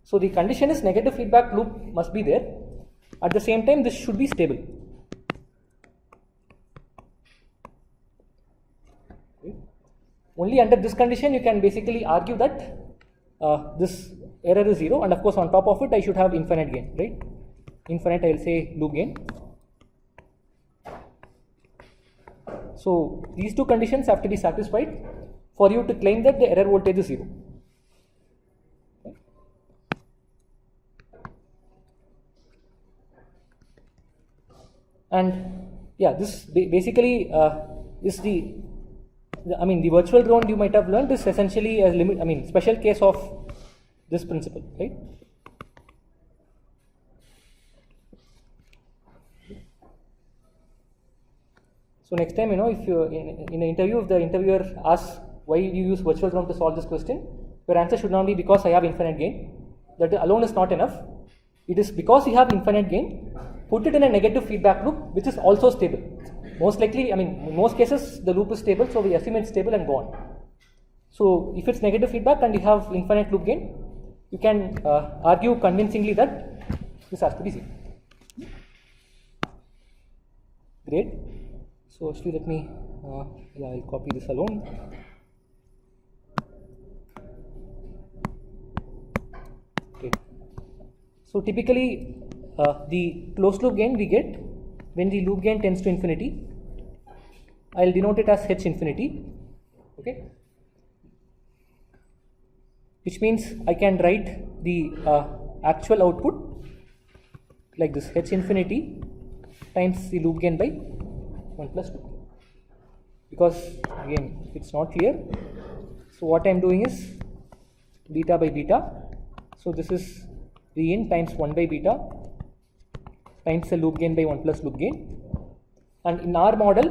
So the condition is negative feedback loop must be there. At the same time, this should be stable. Okay. Only under this condition you can basically argue that this error is 0, and of course on top of it I should have infinite gain, right? Infinite, I will say loop gain. So these two conditions have to be satisfied for you to claim that the error voltage is 0. Okay. And yeah, this basically is the virtual ground you might have learned is essentially a special case of this principle, right? So next time, if you in an interview, if the interviewer asks why do you use virtual ground to solve this question, your answer should not be because I have infinite gain. That alone is not enough. It is because you have infinite gain, put it in a negative feedback loop which is also stable. Most likely, in most cases the loop is stable, so we assume it's stable and go on. So if it's negative feedback and you have infinite loop gain, you can argue convincingly that this has to be 0. Great. So actually let me, I'll copy this alone. Okay. So typically the closed loop gain we get when the loop gain tends to infinity. I'll denote it as H infinity. Okay. Which means I can write the actual output like this, H infinity times the loop gain by 1 plus 2. Because again it's not clear, so what I am doing is beta by beta. So this is V in times 1 by beta times the loop gain by 1 plus loop gain, and in our model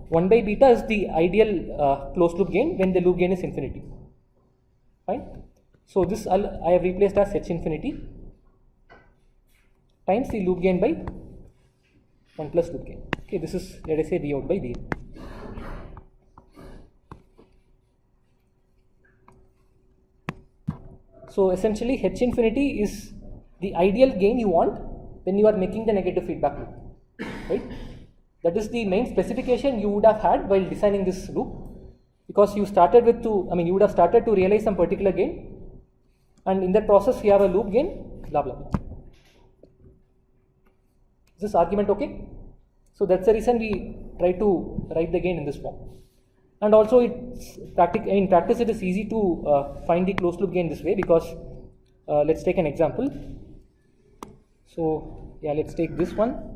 1 by beta is the ideal closed loop gain when the loop gain is infinity. Fine. So this I have replaced as H infinity times the loop gain by 1 plus loop gain. Okay, this is, let us say, V out by V in. So essentially H infinity is the ideal gain you want when you are making the negative feedback loop, right? That is the main specification you would have had while designing this loop, because you started with you would have started to realize some particular gain, and in that process you have a loop gain, blah blah blah. Is this argument okay? So that's the reason we try to write the gain in this form. And also in practice it is easy to find the closed loop gain this way, because let's take an example. So yeah, let's take this one.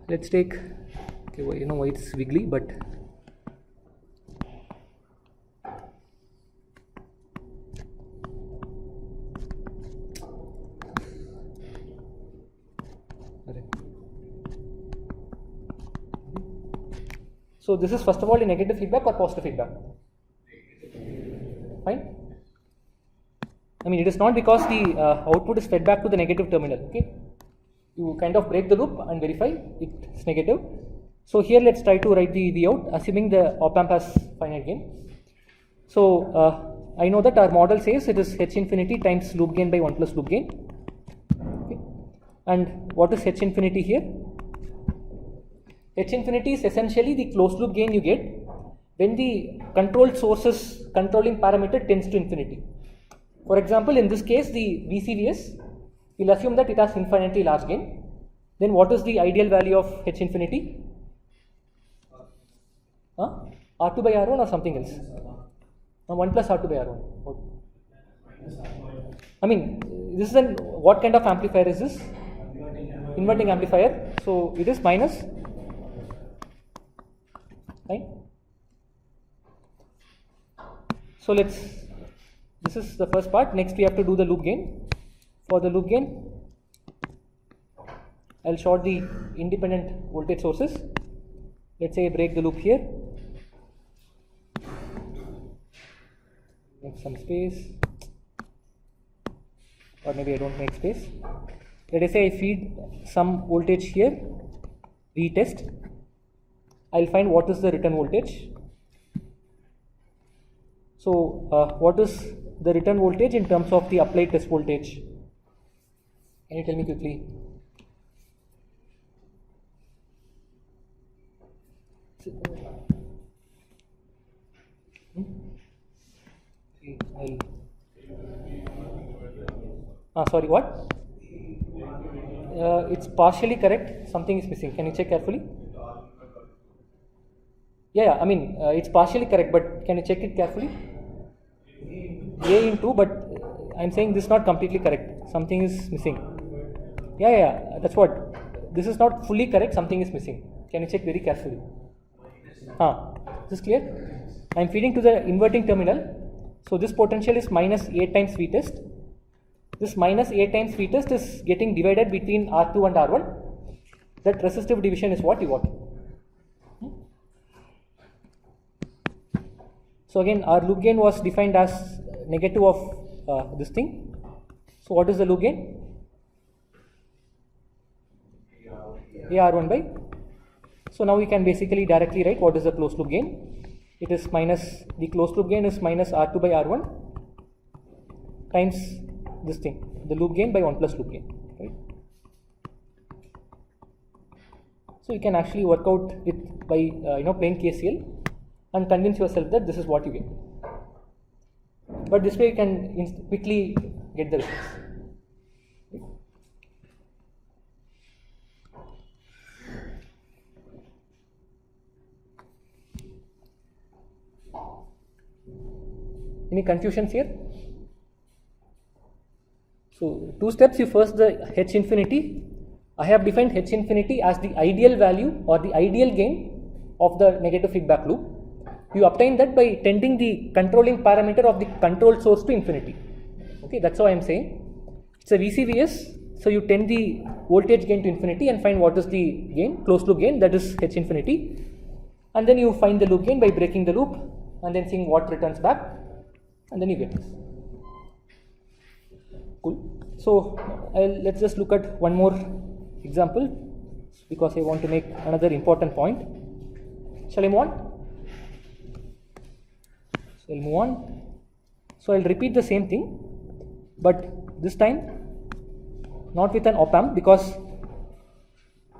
Let's take, okay, well, you know why it's wiggly, but so this is first of all a negative feedback or positive feedback? Fine. I mean, it is not because the output is fed back to the negative terminal. Okay, you kind of break the loop and verify it's negative. So here let's try to write the V out, assuming the op amp has finite gain. So I know that our model says it is h infinity times loop gain by 1 plus loop gain. Okay. And what is h infinity here? H infinity is essentially the closed loop gain you get when the controlled source's controlling parameter tends to infinity. For example, in this case, the VCVS, we'll assume that it has infinitely large gain. Then what is the ideal value of H infinity? R2 by R1 or something else? 1 plus R2 by R1. I mean, this is what kind of amplifier is this? Inverting amplifier. So it is minus. Right? So this is the first part. Next we have to do the loop gain. For the loop gain, I'll short the independent voltage sources. Let's say I break the loop here. Make some space, or maybe I don't make space. Let us say I feed some voltage here, V test. I'll find what is the return voltage. So what is the return voltage in terms of the applied test voltage? Can you tell me quickly? Sorry, what? It's partially correct. Something is missing. Can you check carefully? Yeah, I mean, it's partially correct, but can you check it carefully? A into, but I'm saying this is not completely correct. Something is missing. Yeah, that's what. This is not fully correct. Something is missing. Can you check very carefully? This is clear? I'm feeding to the inverting terminal. So this potential is minus A times V test. This minus A times V test is getting divided between R2 and R1. That resistive division is what you want. So again, our loop gain was defined as negative of this thing. So what is the loop gain? AR1 by. So now we can basically directly write what is the closed loop gain. It is minus, the closed loop gain is minus R2 by R1 times this thing, the loop gain by 1 plus loop gain. Right? So you can actually work out it by plain KCL and convince yourself that this is what you get. But this way you can quickly get the results. Any confusions here? So two steps. You first the H infinity. I have defined H infinity as the ideal value or the ideal gain of the negative feedback loop. You obtain that by tending the controlling parameter of the control source to infinity. Okay, that's how I am saying. It's a VCVS, so you tend the voltage gain to infinity and find what is the gain, closed loop gain, that is H infinity. And then you find the loop gain by breaking the loop and then seeing what returns back, and then you get this. Cool. So let's just look at one more example because I want to make another important point. Shall I move on? So I'll move on. So I'll repeat the same thing, but this time not with an op amp, because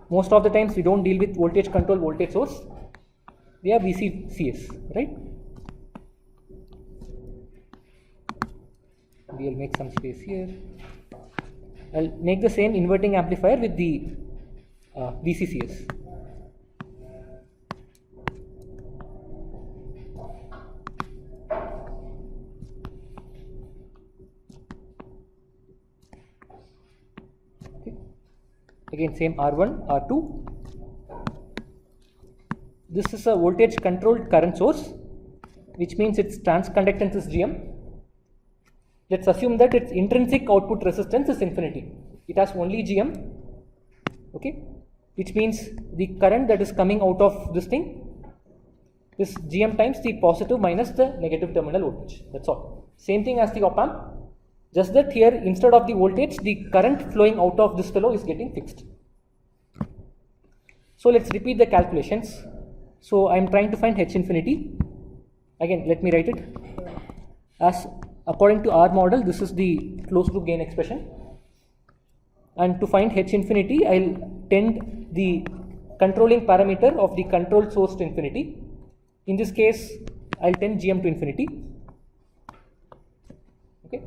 most of the times we don't deal with voltage control voltage source. We have VCCS, right? We'll make some space here. I'll make the same inverting amplifier with the VCCS. Okay. Again, same R1, R2. This is a voltage controlled current source, which means its transconductance is GM. Let's assume that its intrinsic output resistance is infinity. It has only GM, okay, which means the current that is coming out of this thing is GM times the positive minus the negative terminal voltage. That's all. Same thing as the op amp, just that here instead of the voltage, the current flowing out of this fellow is getting fixed. So let's repeat the calculations. So I am trying to find H infinity. Again, let me write it as according to our model. This is the closed loop gain expression, and to find H infinity, I'll tend the controlling parameter of the control source to infinity. In this case, I'll tend GM to infinity. Okay.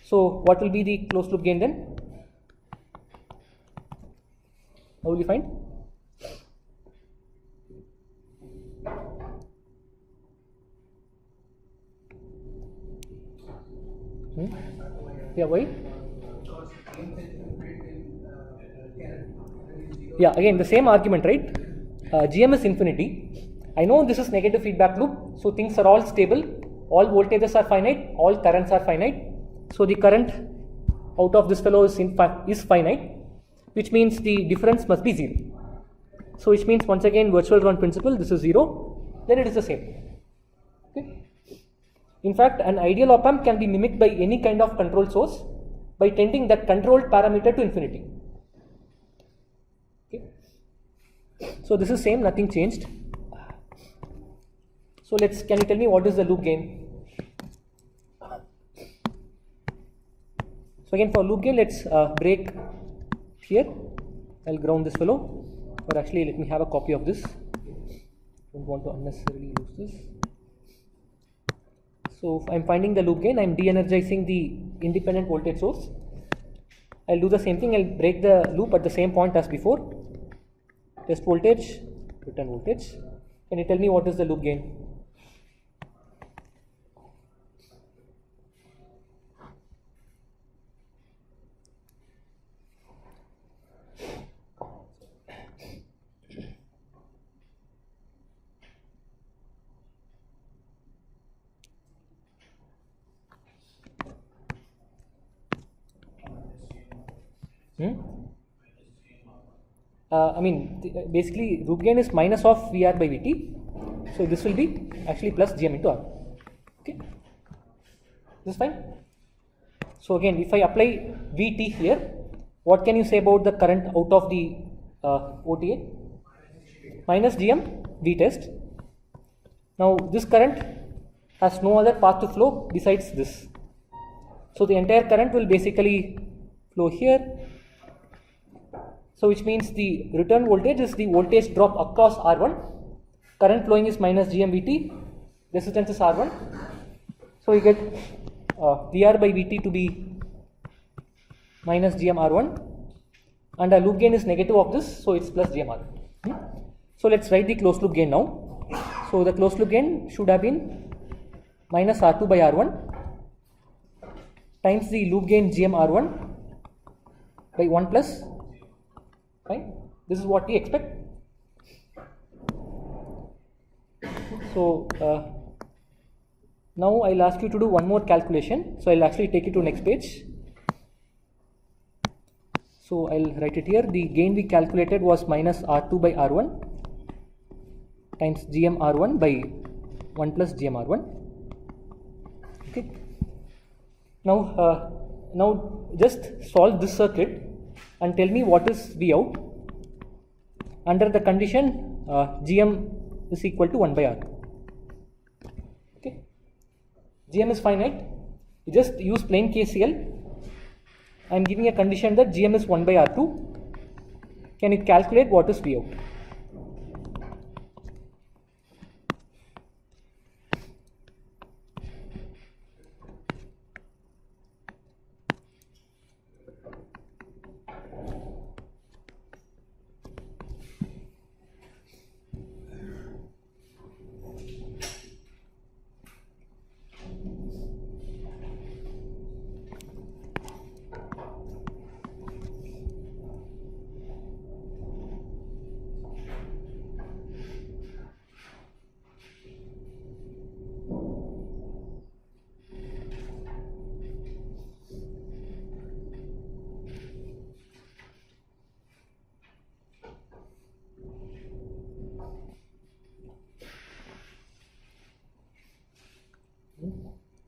So what will be the closed loop gain then? How will you find? Yeah, why? Yeah, again the same argument, right? GM is infinity. I know this is negative feedback loop, so things are all stable. All voltages are finite, all currents are finite. So the current out of this fellow is finite, which means the difference must be 0. So which means once again virtual ground principle, this is 0, then it is the same. Okay. In fact, an ideal op amp can be mimicked by any kind of control source by tending that controlled parameter to infinity. Okay. So this is same, nothing changed. So can you tell me what is the loop gain? So again for loop gain, let's break here. I'll ground this fellow, or actually let me have a copy of this. Don't want to unnecessarily use this. So if I'm finding the loop gain, I'm de-energizing the independent voltage source. I'll do the same thing. I'll break the loop at the same point as before. Test voltage, return voltage. Can you tell me what is the loop gain? Basically loop gain is minus of VR by VT. So this will be actually plus GM into R. Okay, this is fine. So again, if I apply VT here, what can you say about the current out of the OTA? Minus GM V test. Now this current has no other path to flow besides this. So the entire current will basically flow here. So which means the return voltage is the voltage drop across R1. Current flowing is minus GMVT. Resistance is R1. So you get VR by VT to be minus GM_R1, and the loop gain is negative of this, so it's plus GM_R1. So let's write the closed loop gain now. So the closed loop gain should have been minus R2 by R1 times the loop gain GM_R1 by 1 plus. Fine. This is what we expect. So now I'll ask you to do one more calculation. So I'll actually take you to next page. So I'll write it here. The gain we calculated was minus R2 by R1 times GM_R1 by 1 plus GM_R1. Okay. Now just solve this circuit and tell me what is V out under the condition GM is equal to 1 by R. Okay. GM is finite. You just use plain KCL I am giving a condition that Gm is 1 by R2. Can you calculate what is V out?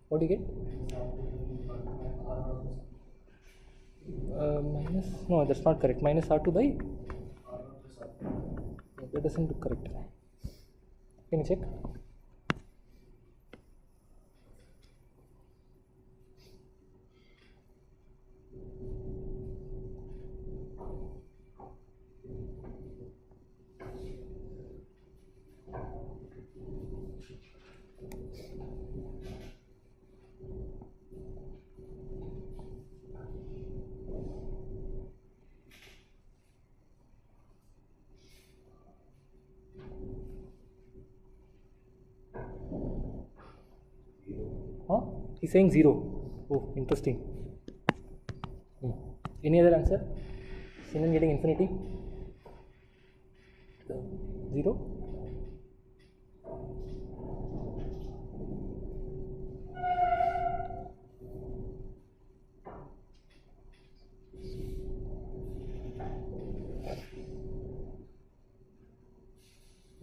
What do you get? Minus, no, that's not correct. Minus R2 by, that doesn't look correct. Can you check? Huh? He's saying 0. Oh, interesting. Any other answer? Sinan getting infinity? 0?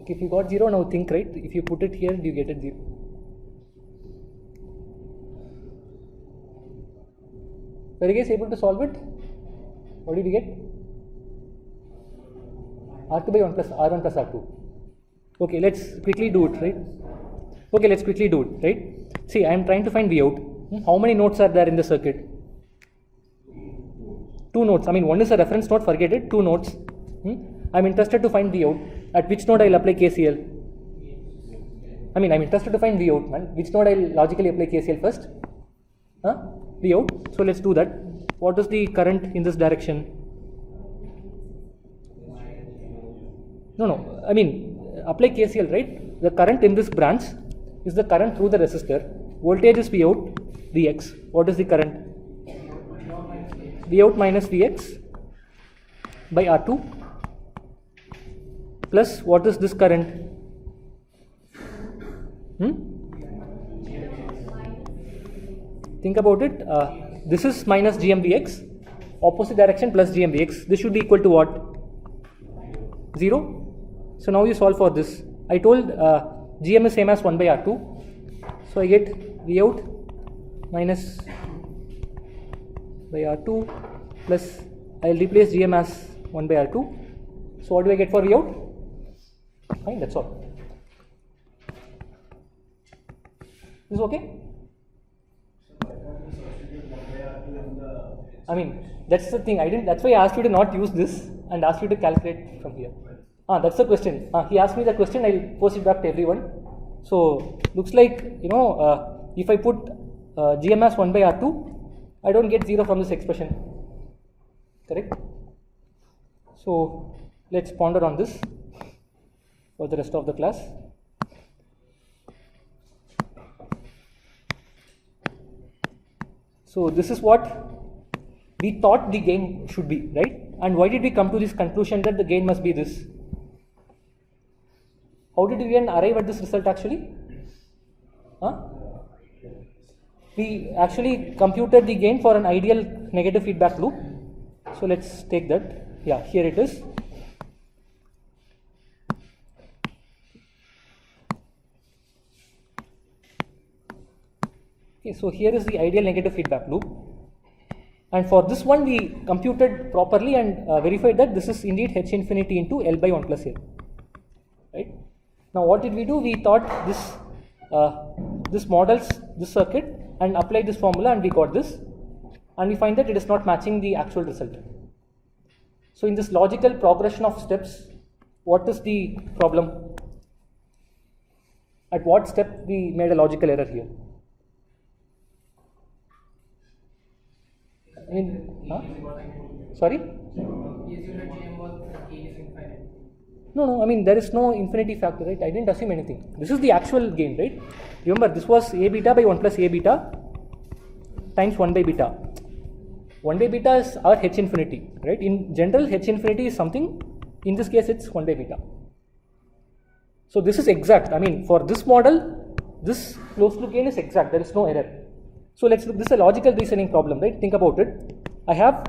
Okay, if you got 0, now think, right? If you put it here, do you get it 0? Were you guys able to solve it? What did you get? R2 by 1 plus R1 plus R2. Okay, let's quickly do it, right? Okay, let's quickly do it, right? See, I am trying to find V out. How many nodes are there in the circuit? 2 nodes. I mean, one is a reference node, forget it, 2 nodes. I'm interested to find V out. At which node I'll apply KCL? I mean, I'm interested to find V out, man. Which node I'll logically apply KCL first? V out. So let's do that. What is the current in this direction? No. I mean, apply KCL, right? The current in this branch is the current through the resistor. Voltage is V out, Vx. What is the current? V out minus Vx by R2 plus what is this current? Think about it. This is minus GmVx, opposite direction plus GmVx. This should be equal to what? 0. So now you solve for this. I told Gm is same as 1 by R2. So I get V out minus by R2 plus I will replace Gm as 1 by R2. So what do I get for V out? Fine, that's all. Is okay? I mean, that's the thing. That's why I asked you to not use this and asked you to calculate from here. That's the question. He asked me the question. I'll post it back to everyone. So looks like, if I put Gm as 1 by R2, I don't get 0 from this expression. Correct? So let's ponder on this for the rest of the class. So this is what we thought the gain should be, right? And why did we come to this conclusion that the gain must be this? How did we even arrive at this result actually? We actually computed the gain for an ideal negative feedback loop. So let's take that. Yeah, here it is. Okay, so here is the ideal negative feedback loop. And for this one, we computed properly and verified that this is indeed h infinity into L by 1 plus L. Right? Now, what did we do? We thought this models this circuit and applied this formula, and we got this. and we find that it is not matching the actual result. So in this logical progression of steps, what is the problem? At what step we made a logical error here? I mean, sorry? No, I mean, there is no infinity factor, right? I didn't assume anything. This is the actual gain, right? Remember, this was a beta by 1 plus a beta times 1 by beta. 1 by beta is our h infinity, right? In general, h infinity is something, in this case, it's 1 by beta. So this is exact. I mean, for this model, this closed loop gain is exact. There is no error. So let's look. This is a logical reasoning problem, right? Think about it. I have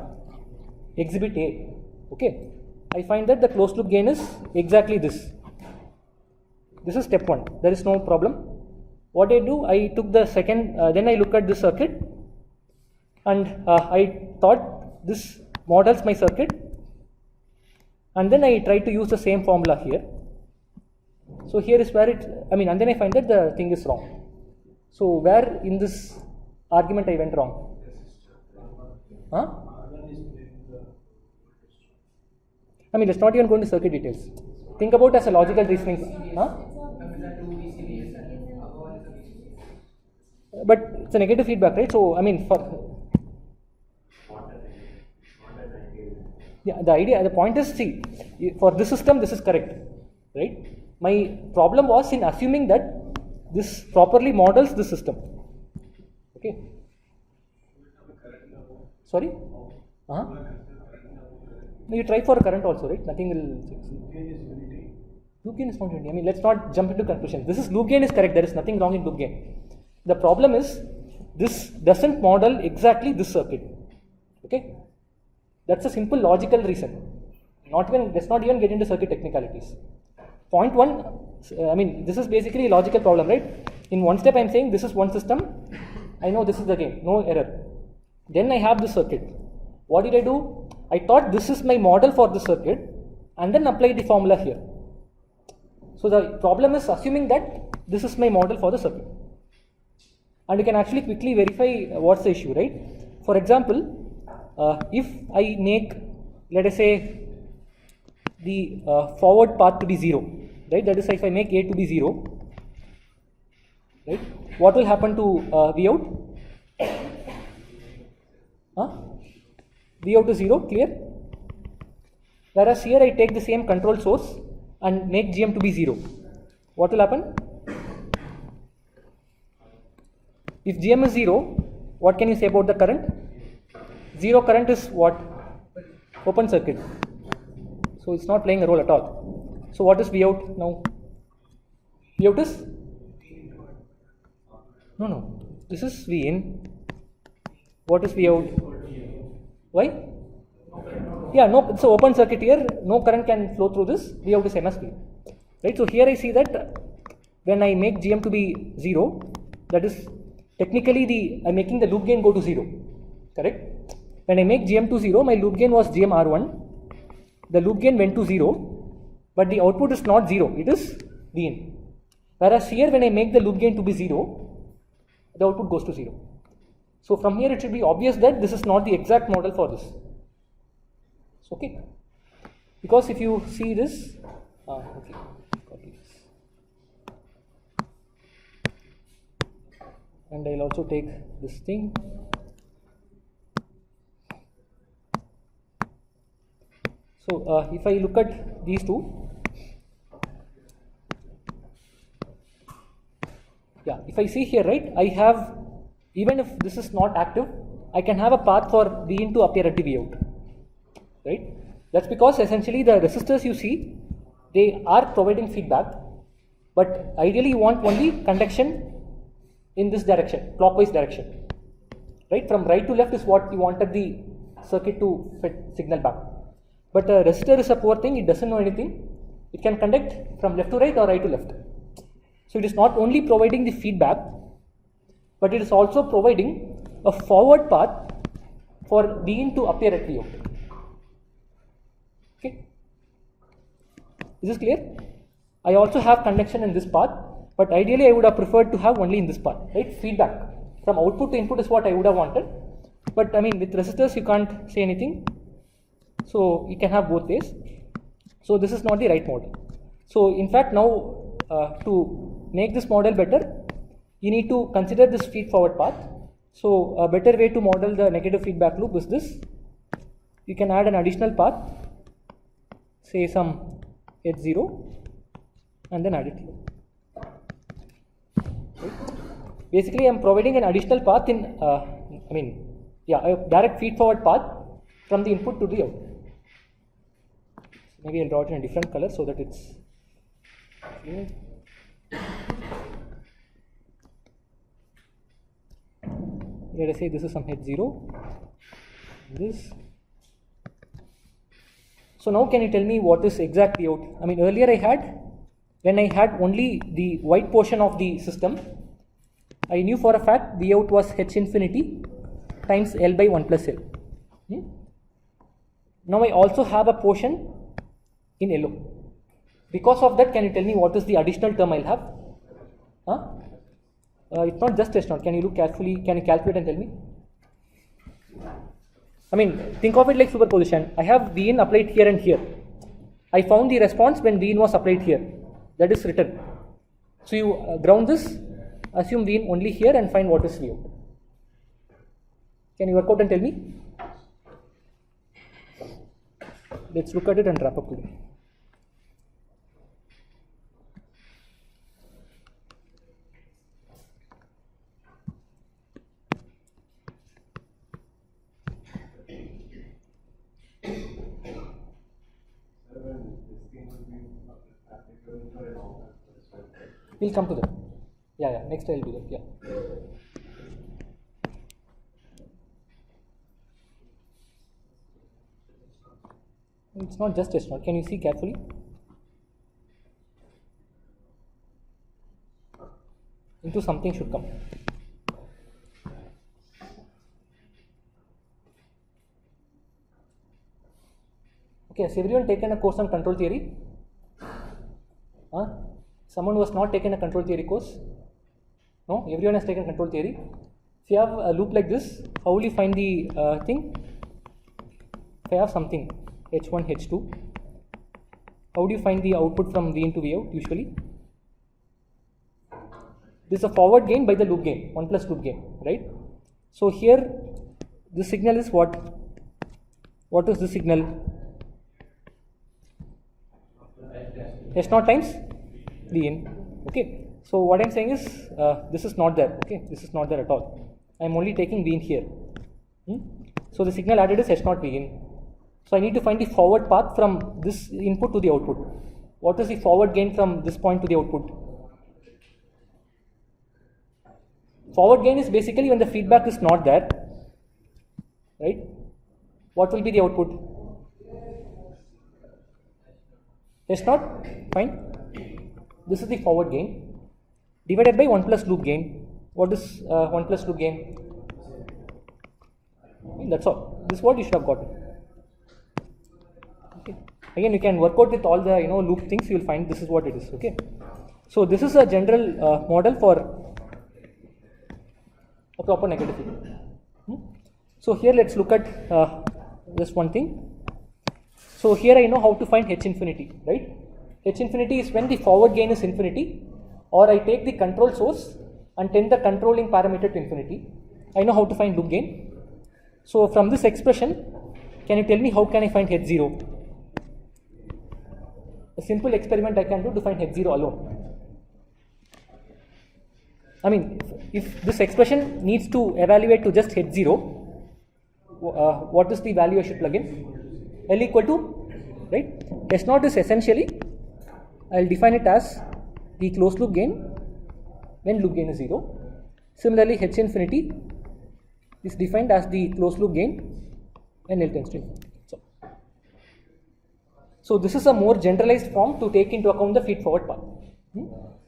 exhibit A. Okay. I find that the closed loop gain is exactly this. This is step 1. There is no problem. What I do, I took the second. Then I look at this circuit, and I thought this models my circuit, and then I try to use the same formula here. So here is where and then I find that the thing is wrong. So where in this argument I went wrong? Huh? I mean, let's not even go into circuit details. Think about as a logical reasoning. Huh? But it's a negative feedback, right? So, I mean, the point is, see, for this system, this is correct, right? My problem was in assuming that this properly models the system. Okay. Sorry? No, you try for a current also, right? Nothing will change. Loop gain is not unity. I mean, let's not jump into conclusions. This is loop gain is correct. There is nothing wrong in loop gain. The problem is this doesn't model exactly this circuit. Okay. That's a simple logical reason. Let's not even get into circuit technicalities. Point 1, I mean, this is basically a logical problem, right? In one step, I'm saying this is one system. I know this is the gain, no error. Then I have this circuit. What did I do? I thought this is my model for the circuit and then applied the formula here. So the problem is assuming that this is my model for the circuit. And you can actually quickly verify what's the issue, right? For example, if I make, let us say, the forward path to be 0, right? That is, if I make A to be 0, right? What will happen to V out? V out is 0, clear? Whereas here I take the same control source and make GM to be 0. What will happen? If GM is 0, what can you say about the current? 0 current is what? Open circuit. So it's not playing a role at all. So what is V out now? V out is? No. This is V in. What is V out? Why? Yeah, no, it's an open circuit here. No current can flow through this. V out is MSB. Right? So here I see that when I make GM to be 0, that is technically I'm making the loop gain go to 0. Correct? When I make GM to 0, my loop gain was GM R1. The loop gain went to 0, but the output is not 0, it is V in. Whereas here when I make the loop gain to be 0, the output goes to 0. So from here it should be obvious that this is not the exact model for this. Okay. Because if you see this, okay, copy this. And I'll also take this thing. So if I look at these two, if I see here, right, I have, even if this is not active, I can have a path for V in to appear at the V out, right? That's because essentially the resistors you see, they are providing feedback, but ideally you want only conduction in this direction, clockwise direction, right? From right to left is what you wanted the circuit to fit signal back. But a resistor is a poor thing, it doesn't know anything. It can conduct from left to right or right to left. So it is not only providing the feedback, but it is also providing a forward path for V in to appear at V out. Okay. Is this clear? I also have conduction in this path, but ideally I would have preferred to have only in this path, right? Feedback from output to input is what I would have wanted. but I mean with resistors you can't say anything. So you can have both ways. So this is not the right model. So in fact now to make this model better, you need to consider this feed forward path. So a better way to model the negative feedback loop is this. You can add an additional path, say some H0, and then add it here. Right? Basically I am providing an additional path in a direct feed forward path from the input to the output. Maybe I'll draw it in a different color so that it's clear. Let us say this is some H0, this. So now can you tell me what is exact Vout? I mean earlier when I had only the white portion of the system, I knew for a fact Vout was H infinity times L by 1 plus L. Now I also have a portion in yellow. Because of that, can you tell me what is the additional term I'll have? It's not just H0. Can you look carefully? Can you calculate and tell me? I mean, think of it like superposition. I have Vin applied here and here. I found the response when Vin was applied here. That is written. So you ground this, assume Vin only here and find what is Vout. Can you work out and tell me? Let's look at it and wrap up today. We'll come to that. Yeah, next I'll do that. Yeah. It's not just H0. Can you see carefully? Into something should come. Okay, has everyone taken a course on control theory? Someone who has not taken a control theory course? No? Everyone has taken control theory. If you have a loop like this, how will you find the thing? If I have something H1, H2, how do you find the output from V into Vout usually? This is a forward gain by the loop gain, 1 plus loop gain, right? So here, this signal is what? What is the signal? H0 times Vin. Okay. So what I'm saying is this is not there. Okay. This is not there at all. I'm only taking Vin here. So the signal added is H0 Vin. So I need to find the forward path from this input to the output. What is the forward gain from this point to the output? Forward gain is basically when the feedback is not there, right? What will be the output? H0, fine. This is the forward gain divided by 1 plus loop gain. What is 1 plus loop gain? That's all. This is what you should have gotten. Okay. Again, you can work out with all the loop things. You will find this is what it is. Okay. So this is a general model for a proper negative feedback. So here let's look at just one thing. So here I know how to find H infinity, right? H infinity is when the forward gain is infinity, or I take the control source and tend the controlling parameter to infinity. I know how to find loop gain. So from this expression, can you tell me how can I find H0? A simple experiment I can do to find H0 alone. I mean, if this expression needs to evaluate to just H0, what is the value I should plug in? L equal to, right? S0 is essentially, I will define it as the closed loop gain when loop gain is 0. Similarly, H infinity is defined as the closed loop gain when L tends to infinity. So this is a more generalized form to take into account the feed forward path.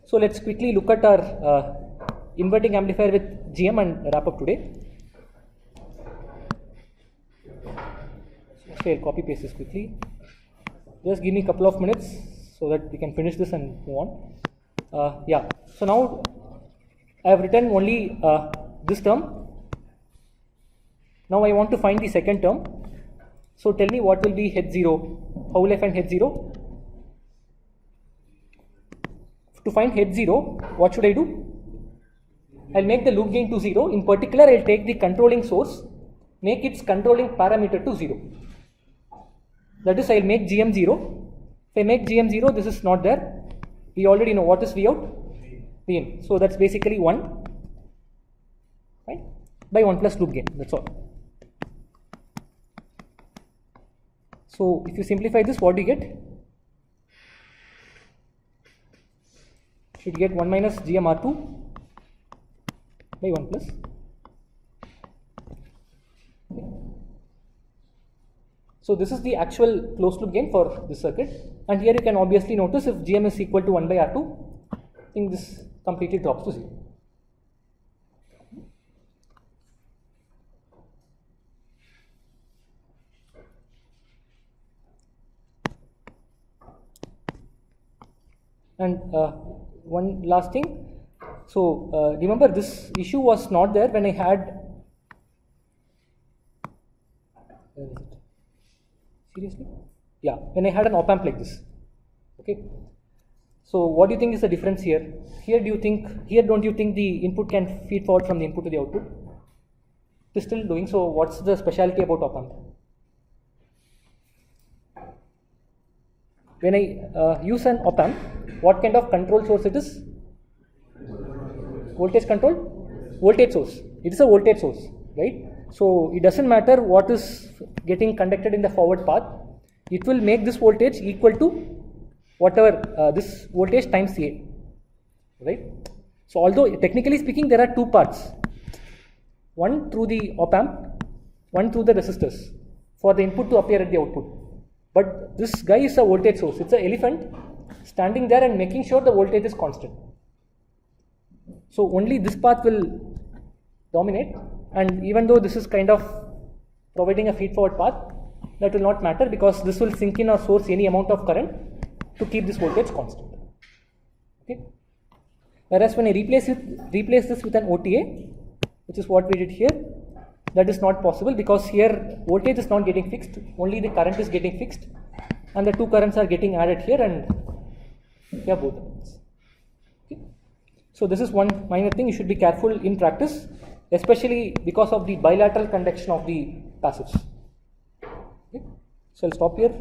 So let's quickly look at our inverting amplifier with GM and wrap up today. So I'll copy paste this quickly. Just give me a couple of minutes so that we can finish this and move on. Yeah. So now I have written only this term. Now I want to find the second term. So tell me what will be H0. How will I find H0? To find H0, what should I do? I'll make the loop gain to 0. In particular, I'll take the controlling source, make its controlling parameter to 0. That is, I'll make GM 0. If I make GM 0, this is not there. We already know what is V out? V in. So that's basically 1, right? By 1 plus loop gain. That's all. So if you simplify this, what do you get? Should get 1 minus GMR2 by 1 plus. Okay. So this is the actual closed loop gain for this circuit, and here you can obviously notice if GM is equal to 1 by R2, I think this completely drops to 0. And one last thing. So remember, this issue was not there when I had. Where is it? Seriously? Yeah, when I had an op amp like this. Okay. So what do you think is the difference here? Here don't you think the input can feed forward from the input to the output? It is still doing. So what's the specialty about op amp? When I use an op amp, what kind of control source it is? Voltage control? Voltage source. It is a voltage source, right? So it doesn't matter what is getting conducted in the forward path. It will make this voltage equal to whatever this voltage times A, right? So although technically speaking there are two parts, one through the op amp, one through the resistors for the input to appear at the output. But this guy is a voltage source. It's an elephant standing there and making sure the voltage is constant. So only this path will dominate, and even though this is kind of providing a feed forward path, that will not matter because this will sink in or source any amount of current to keep this voltage constant. Okay. Whereas when I replace this with an OTA, which is what we did here, that is not possible because here voltage is not getting fixed, only the current is getting fixed, and the two currents are getting added here, and here both of them. Okay. So this is one minor thing you should be careful in practice, especially because of the bilateral conduction of the passives. Okay. So I'll stop here.